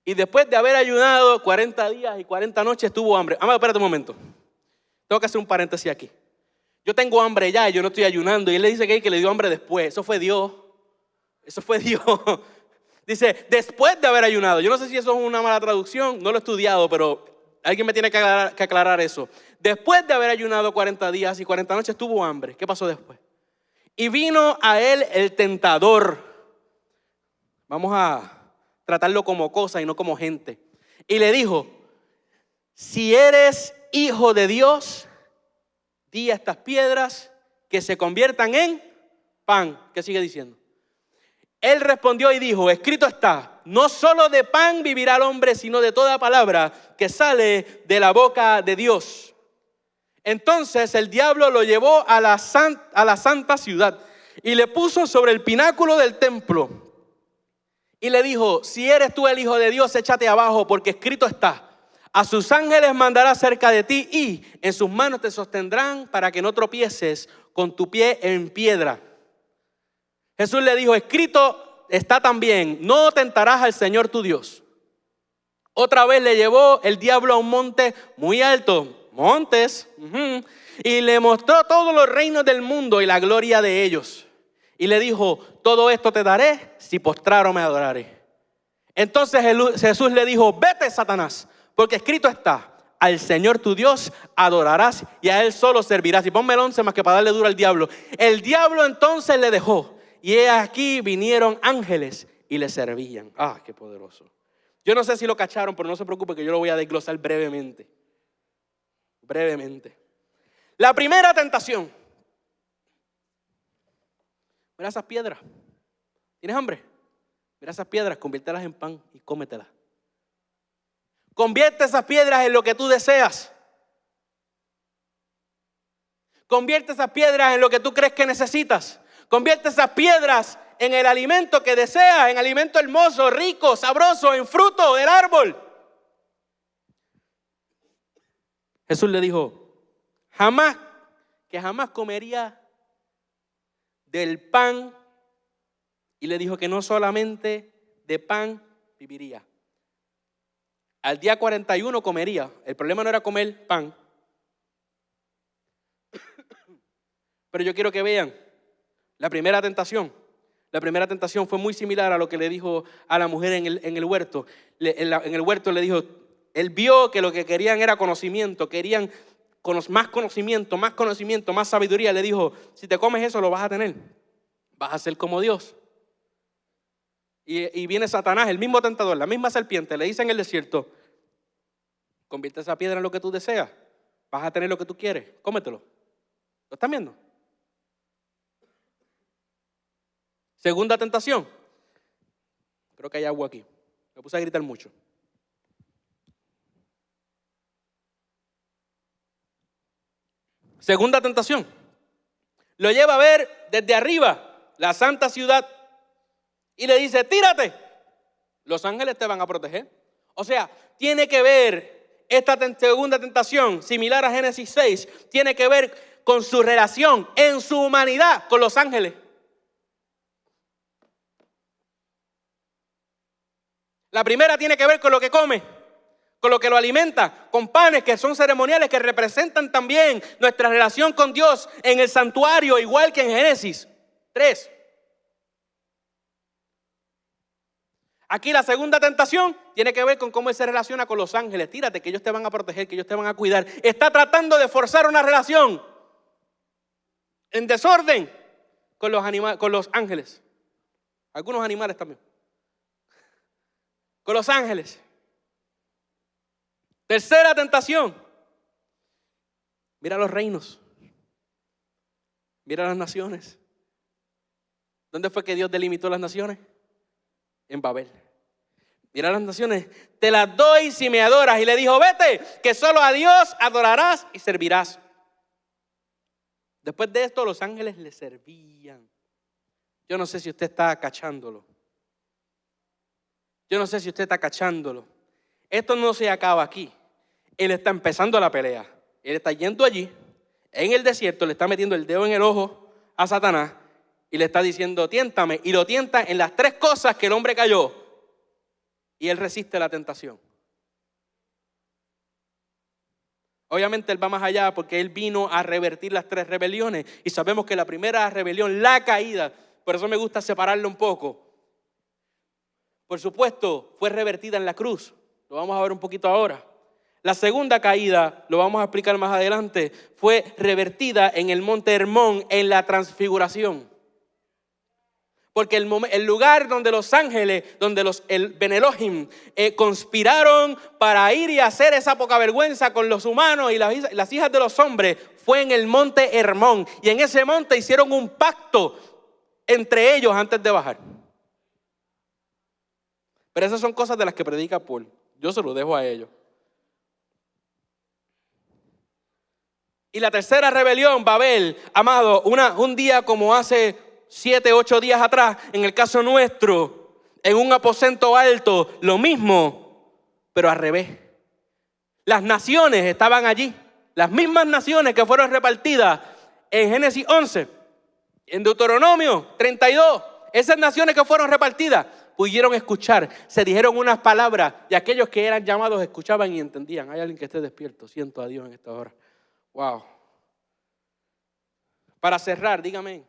Y después de haber ayunado 40 días y 40 noches tuvo hambre. Amado, espérate un momento. Tengo que hacer un paréntesis aquí. Yo tengo hambre ya y yo no estoy ayunando. Y él le dice que le dio hambre después. Eso fue Dios. Eso fue Dios. Dice, después de haber ayunado. Yo no sé si eso es una mala traducción. No lo he estudiado, pero alguien me tiene que aclarar eso. Después de haber ayunado 40 días y 40 noches tuvo hambre. ¿Qué pasó después? Y vino a él el tentador. Vamos a tratarlo como cosa y no como gente. Y le dijo, si eres hijo de Dios, di a estas piedras que se conviertan en pan. ¿Qué sigue diciendo? Él respondió y dijo, escrito está, no solo de pan vivirá el hombre, sino de toda palabra que sale de la boca de Dios. Entonces el diablo lo llevó a la santa ciudad y le puso sobre el pináculo del templo. Y le dijo, si eres tú el Hijo de Dios, échate abajo, porque escrito está, a sus ángeles mandará cerca de ti y en sus manos te sostendrán para que no tropieces con tu pie en piedra. Jesús le dijo, escrito está también, no tentarás al Señor tu Dios. Otra vez le llevó el diablo a un monte muy alto, montes, y le mostró todos los reinos del mundo y la gloria de ellos. Y le dijo, todo esto te daré si postrado me adoraré. Entonces Jesús le dijo, vete, Satanás, porque escrito está, al Señor tu Dios adorarás y a Él solo servirás. Y ponme el 11 más que para darle duro al diablo. El diablo entonces le dejó. Y he aquí vinieron ángeles y le servían. Qué poderoso. Yo no sé si lo cacharon, pero no se preocupe que yo lo voy a desglosar brevemente. Brevemente. La primera tentación. Mira esas piedras. ¿Tienes hambre? Mira esas piedras, conviértelas en pan y cómetelas. Convierte esas piedras en lo que tú deseas. Convierte esas piedras en lo que tú crees que necesitas. Convierte esas piedras en el alimento que deseas, en alimento hermoso, rico, sabroso, en fruto del árbol. Jesús le dijo, jamás comería del pan. Y le dijo que no solamente de pan viviría. Al día 41 comería. El problema no era comer pan. Pero yo quiero que vean la primera tentación. La primera tentación fue muy similar a lo que le dijo a la mujer en el huerto. En el huerto le dijo, él vio que lo que querían era conocimiento, querían más conocimiento, más sabiduría. Le dijo, si te comes eso lo vas a tener, vas a ser como Dios. Y viene Satanás, el mismo tentador, la misma serpiente, le dice en el desierto, convierte esa piedra en lo que tú deseas, vas a tener lo que tú quieres, cómetelo. ¿Lo están viendo? Segunda tentación. Creo que hay agua aquí. Me puse a gritar mucho. Segunda tentación. Lo lleva a ver desde arriba la santa ciudad y le dice, tírate. Los ángeles te van a proteger. O sea, tiene que ver esta segunda tentación, similar a Génesis 6, tiene que ver con su relación en su humanidad con los ángeles. La primera tiene que ver con lo que come, con lo que lo alimenta, con panes que son ceremoniales que representan también nuestra relación con Dios en el santuario, igual que en Génesis 3. Aquí la segunda tentación tiene que ver con cómo Él se relaciona con los ángeles. Tírate, que ellos te van a proteger, que ellos te van a cuidar. Está tratando de forzar una relación en desorden con los ángeles. Algunos animales también. Con los ángeles. Tercera tentación. Mira los reinos. Mira las naciones. ¿Dónde fue que Dios delimitó las naciones? En Babel. Mira las naciones, te las doy si me adoras. Y le dijo, vete, que solo a Dios adorarás y servirás. Después de esto, los ángeles le servían. Yo no sé si usted está cachándolo. Esto no se acaba aquí. Él está empezando la pelea. Él está yendo allí, en el desierto, le está metiendo el dedo en el ojo a Satanás y le está diciendo, tiéntame. Y lo tienta en las tres cosas que el hombre cayó. Y él resiste la tentación. Obviamente él va más allá porque él vino a revertir las tres rebeliones. Y sabemos que la primera rebelión, la caída, por eso me gusta separarlo un poco. Por supuesto, fue revertida en la cruz. Lo vamos a ver un poquito ahora. La segunda caída, lo vamos a explicar más adelante, fue revertida en el monte Hermón, en la transfiguración. Porque el lugar donde los ángeles, el Ben Elohim, conspiraron para ir y hacer esa poca vergüenza con los humanos y las hijas de los hombres, fue en el monte Hermón. Y en ese monte hicieron un pacto entre ellos antes de bajar. Pero esas son cosas de las que predica Paul. Yo se lo dejo a ellos. Y la tercera rebelión, Babel, amado, un día como hace 7, 8 días atrás, en el caso nuestro, en un aposento alto, lo mismo, pero al revés. Las naciones estaban allí, las mismas naciones que fueron repartidas en Génesis 11, en Deuteronomio 32, esas naciones que fueron repartidas pudieron escuchar, se dijeron unas palabras y aquellos que eran llamados escuchaban y entendían. Hay alguien que esté despierto, siento a Dios en esta hora. Wow. Para cerrar, dígame.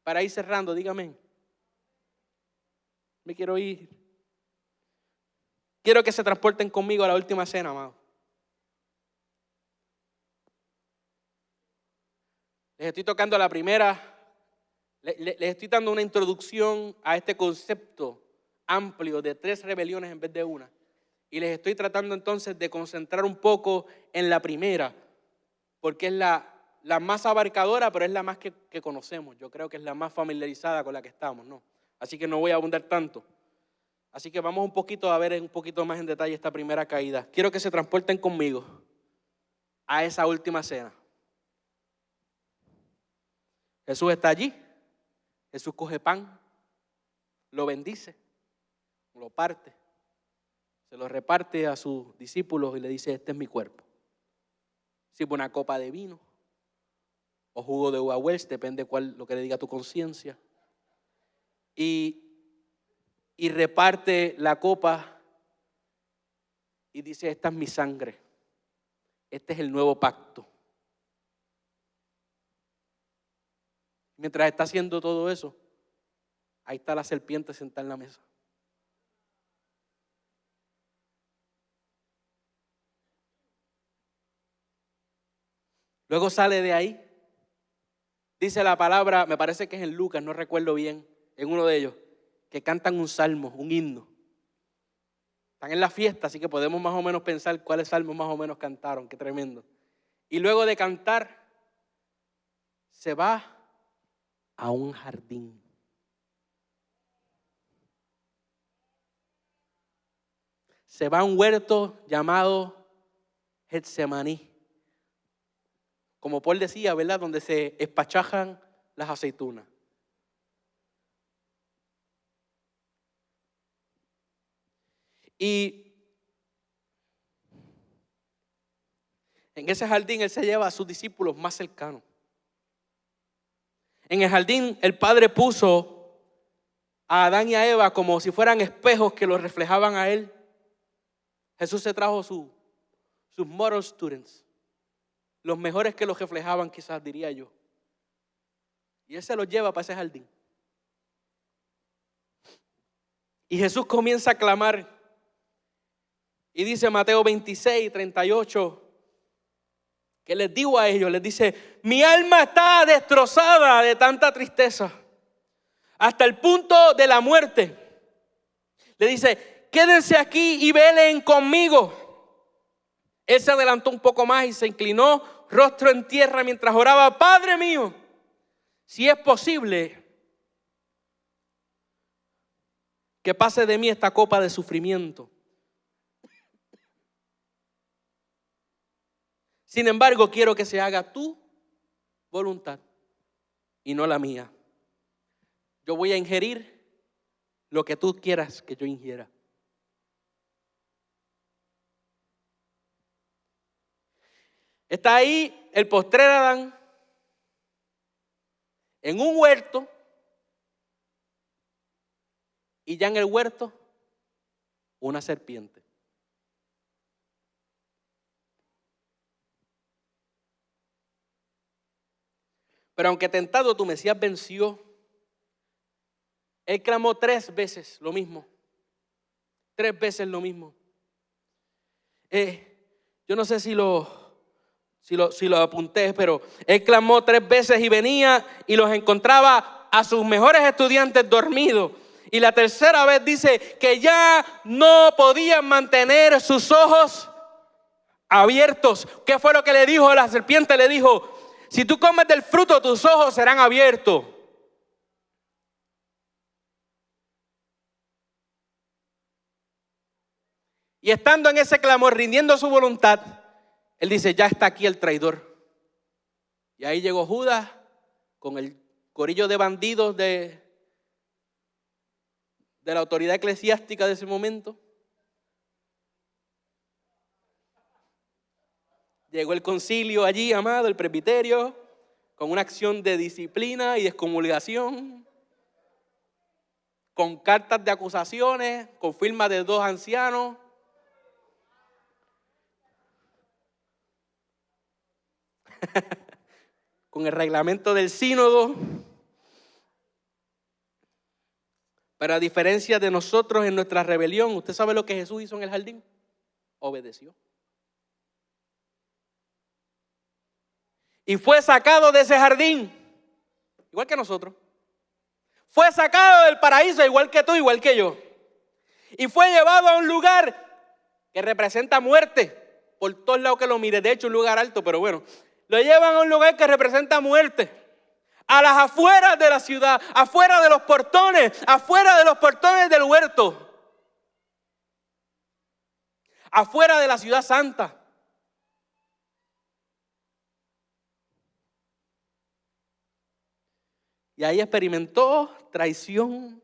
Para ir cerrando, dígame. Me quiero ir. Quiero que se transporten conmigo a la última cena, amado. Les estoy tocando la primera. Les estoy dando una introducción a este concepto amplio de 3 rebeliones en vez de una. Y les estoy tratando entonces de concentrar un poco en la primera. porque es la más abarcadora, pero es la más que conocemos. Yo creo que es la más familiarizada con la que estamos, ¿no? Así que no voy a abundar tanto. Así que vamos un poquito a ver un poquito más en detalle esta primera caída. Quiero que se transporten conmigo a esa última cena. Jesús está allí. Jesús coge pan, lo bendice, lo parte, se lo reparte a sus discípulos y le dice: este es mi cuerpo. Sirve una copa de vino o jugo de uva Welch, depende lo que le diga tu conciencia. Y reparte la copa y dice: esta es mi sangre, este es el nuevo pacto. Mientras está haciendo todo eso, ahí está la serpiente sentada en la mesa. Luego sale de ahí. Dice la palabra, me parece que es en Lucas, no recuerdo bien, en uno de ellos, que cantan un salmo, un himno. Están en la fiesta, así que podemos más o menos pensar cuáles salmos más o menos cantaron. Qué tremendo. Y luego de cantar, se va a un jardín. Se va a un huerto llamado Getsemaní. Como Paul decía, ¿verdad? Donde se espachajan las aceitunas. Y en ese jardín él se lleva a sus discípulos más cercanos. En el jardín el Padre puso a Adán y a Eva como si fueran espejos que los reflejaban a él. Jesús se trajo sus model students, los mejores que los reflejaban, quizás diría yo. Y él se los lleva para ese jardín. Y Jesús comienza a clamar. Y dice Mateo 26, 38, que les digo a ellos, les dice: mi alma está destrozada de tanta tristeza, hasta el punto de la muerte. Le dice: quédense aquí y velen conmigo. Él se adelantó un poco más y se inclinó rostro en tierra mientras oraba: Padre mío, si es posible, que pase de mí esta copa de sufrimiento. Sin embargo, quiero que se haga tu voluntad y no la mía. Yo voy a ingerir lo que tú quieras que yo ingiera. Está ahí el postrer Adán en un huerto, y ya en el huerto una serpiente. Pero aunque tentado, tu Mesías venció. Él clamó 3 veces lo mismo. 3 veces lo mismo. Yo no sé si lo apunté, pero él clamó 3 veces y venía y los encontraba a sus mejores estudiantes dormidos. Y la tercera vez dice que ya no podían mantener sus ojos abiertos. ¿Qué fue lo que le dijo? La serpiente le dijo: si tú comes del fruto, tus ojos serán abiertos. Y estando en ese clamor, rindiendo su voluntad, él dice: ya está aquí el traidor. Y ahí llegó Judas con el corillo de bandidos de la autoridad eclesiástica de ese momento. Llegó el concilio allí, amado, el presbiterio, con una acción de disciplina y excomulgación, con cartas de acusaciones, con firmas de 2 ancianos. Con el reglamento del sínodo. Pero a diferencia de nosotros en nuestra rebelión, ¿usted sabe lo que Jesús hizo en el jardín? Obedeció. Y fue sacado de ese jardín, igual que nosotros. Fue sacado del paraíso, igual que tú, igual que yo. Y fue llevado a un lugar que representa muerte, por todos lados que lo mire. De hecho, un lugar alto, pero bueno, Lo llevan a un lugar que representa muerte. A las afueras de la ciudad, afuera de los portones del huerto. Afuera de la ciudad santa. Y ahí experimentó traición,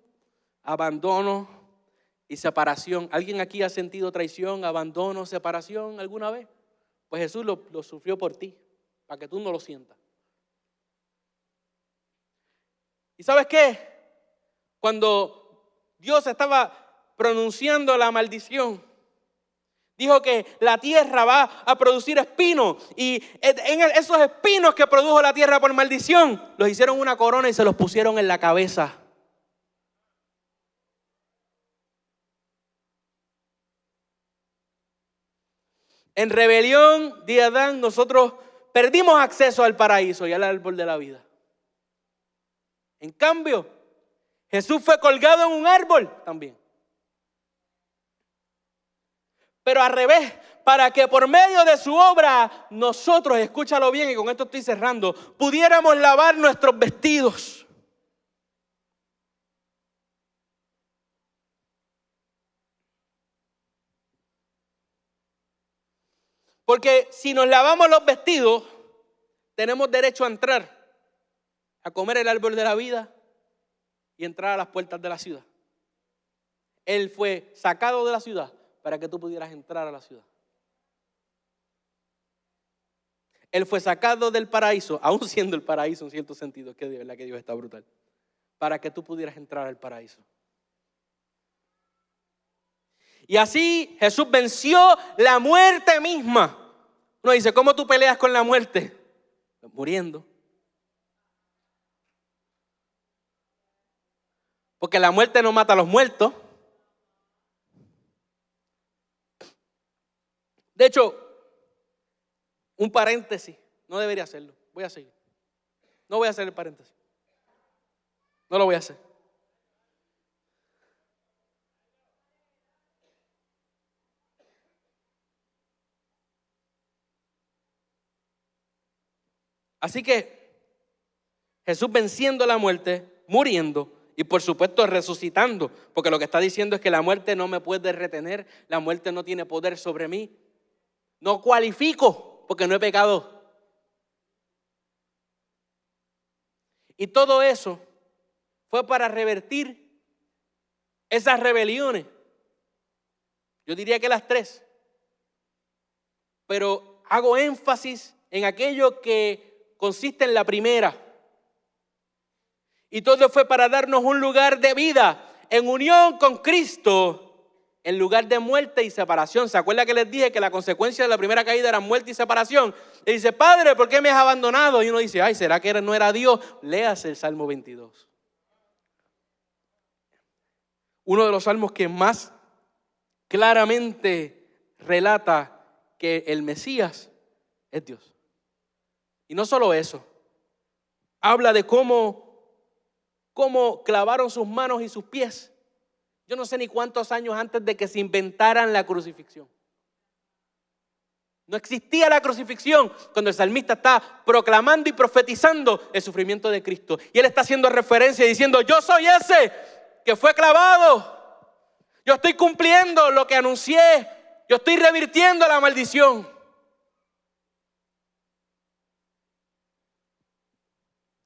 abandono y separación. ¿Alguien aquí ha sentido traición, abandono, separación alguna vez? Pues Jesús lo sufrió por ti, para que tú no lo sientas. ¿Y sabes qué? Cuando Dios estaba pronunciando la maldición, dijo que la tierra va a producir espinos. Y en esos espinos que produjo la tierra por maldición, los hicieron una corona y se los pusieron en la cabeza. En rebelión de Adán, nosotros perdimos acceso al paraíso y al árbol de la vida. En cambio, Jesús fue colgado en un árbol también. Pero al revés, para que por medio de su obra nosotros, escúchalo bien y con esto estoy cerrando, pudiéramos lavar nuestros vestidos. Porque si nos lavamos los vestidos, tenemos derecho a entrar, a comer el árbol de la vida y entrar a las puertas de la ciudad. Él fue sacado de la ciudad para que tú pudieras entrar a la ciudad. Él fue sacado del paraíso, aún siendo el paraíso en cierto sentido, que de verdad que Dios está brutal, para que tú pudieras entrar al paraíso. Y así Jesús venció la muerte misma. Uno dice, ¿cómo tú peleas con la muerte? Muriendo. Porque la muerte no mata a los muertos. De hecho, un paréntesis, no debería hacerlo. Voy a seguir. No voy a hacer el paréntesis. No lo voy a hacer. Así que Jesús venciendo la muerte, muriendo y por supuesto resucitando, porque lo que está diciendo es que la muerte no me puede retener, la muerte no tiene poder sobre mí. No cualifico porque no he pecado. Y todo eso fue para revertir esas rebeliones. Yo diría que las tres. Pero hago énfasis en aquello que consiste en la primera. Y todo fue para darnos un lugar de vida en unión con Cristo, en lugar de muerte y separación. ¿Se acuerda que les dije que la consecuencia de la primera caída era muerte y separación? Y dice, Padre, ¿por qué me has abandonado? Y uno dice, ay, ¿será que no era Dios? Léase el Salmo 22. Uno de los salmos que más claramente relata que el Mesías es Dios. Y no solo eso, habla de cómo clavaron sus manos y sus pies. Yo no sé ni cuántos años antes de que se inventaran la crucifixión. No existía la crucifixión cuando el salmista está proclamando y profetizando el sufrimiento de Cristo. Y él está haciendo referencia y diciendo, yo soy ese que fue clavado. Yo estoy cumpliendo lo que anuncié. Yo estoy revirtiendo la maldición.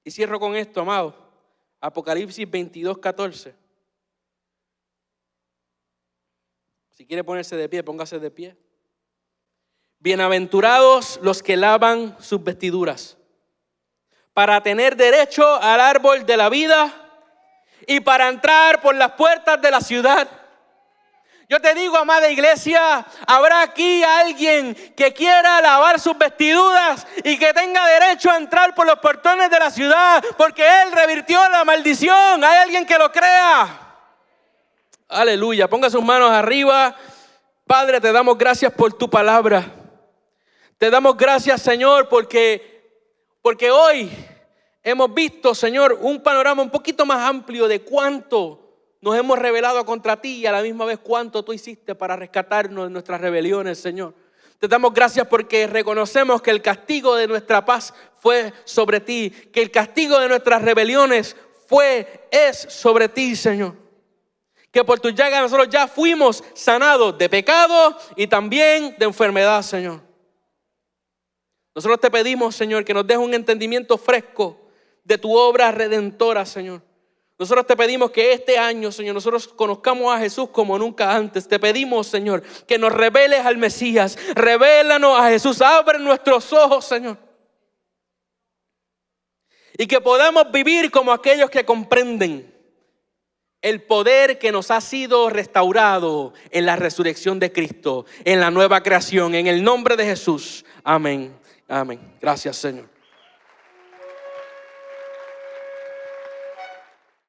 Y cierro con esto, amado. Apocalipsis 22:14. Si quiere ponerse de pie, póngase de pie. Bienaventurados los que lavan sus vestiduras, para tener derecho al árbol de la vida y para entrar por las puertas de la ciudad. Yo te digo, amada iglesia, habrá aquí alguien que quiera lavar sus vestiduras y que tenga derecho a entrar por los portones de la ciudad, porque Él revirtió la maldición. ¿Hay alguien que lo crea? Aleluya, ponga sus manos arriba. Padre, te damos gracias por tu palabra. Te damos gracias, Señor, porque hoy hemos visto, Señor, un panorama un poquito más amplio de cuánto nos hemos rebelado contra ti y a la misma vez cuánto tú hiciste para rescatarnos de nuestras rebeliones, Señor. Te damos gracias porque reconocemos que el castigo de nuestra paz fue sobre ti, que el castigo de nuestras rebeliones es sobre ti, Señor. Que por tus llagas nosotros ya fuimos sanados de pecado y también de enfermedad, Señor. Nosotros te pedimos, Señor, que nos des un entendimiento fresco de tu obra redentora, Señor. Nosotros te pedimos que este año, Señor, nosotros conozcamos a Jesús como nunca antes. Te pedimos, Señor, que nos reveles al Mesías. Revélanos a Jesús. Abre nuestros ojos, Señor. Y que podamos vivir como aquellos que comprenden el poder que nos ha sido restaurado en la resurrección de Cristo, en la nueva creación. En el nombre de Jesús. Amén. Amén. Gracias, Señor.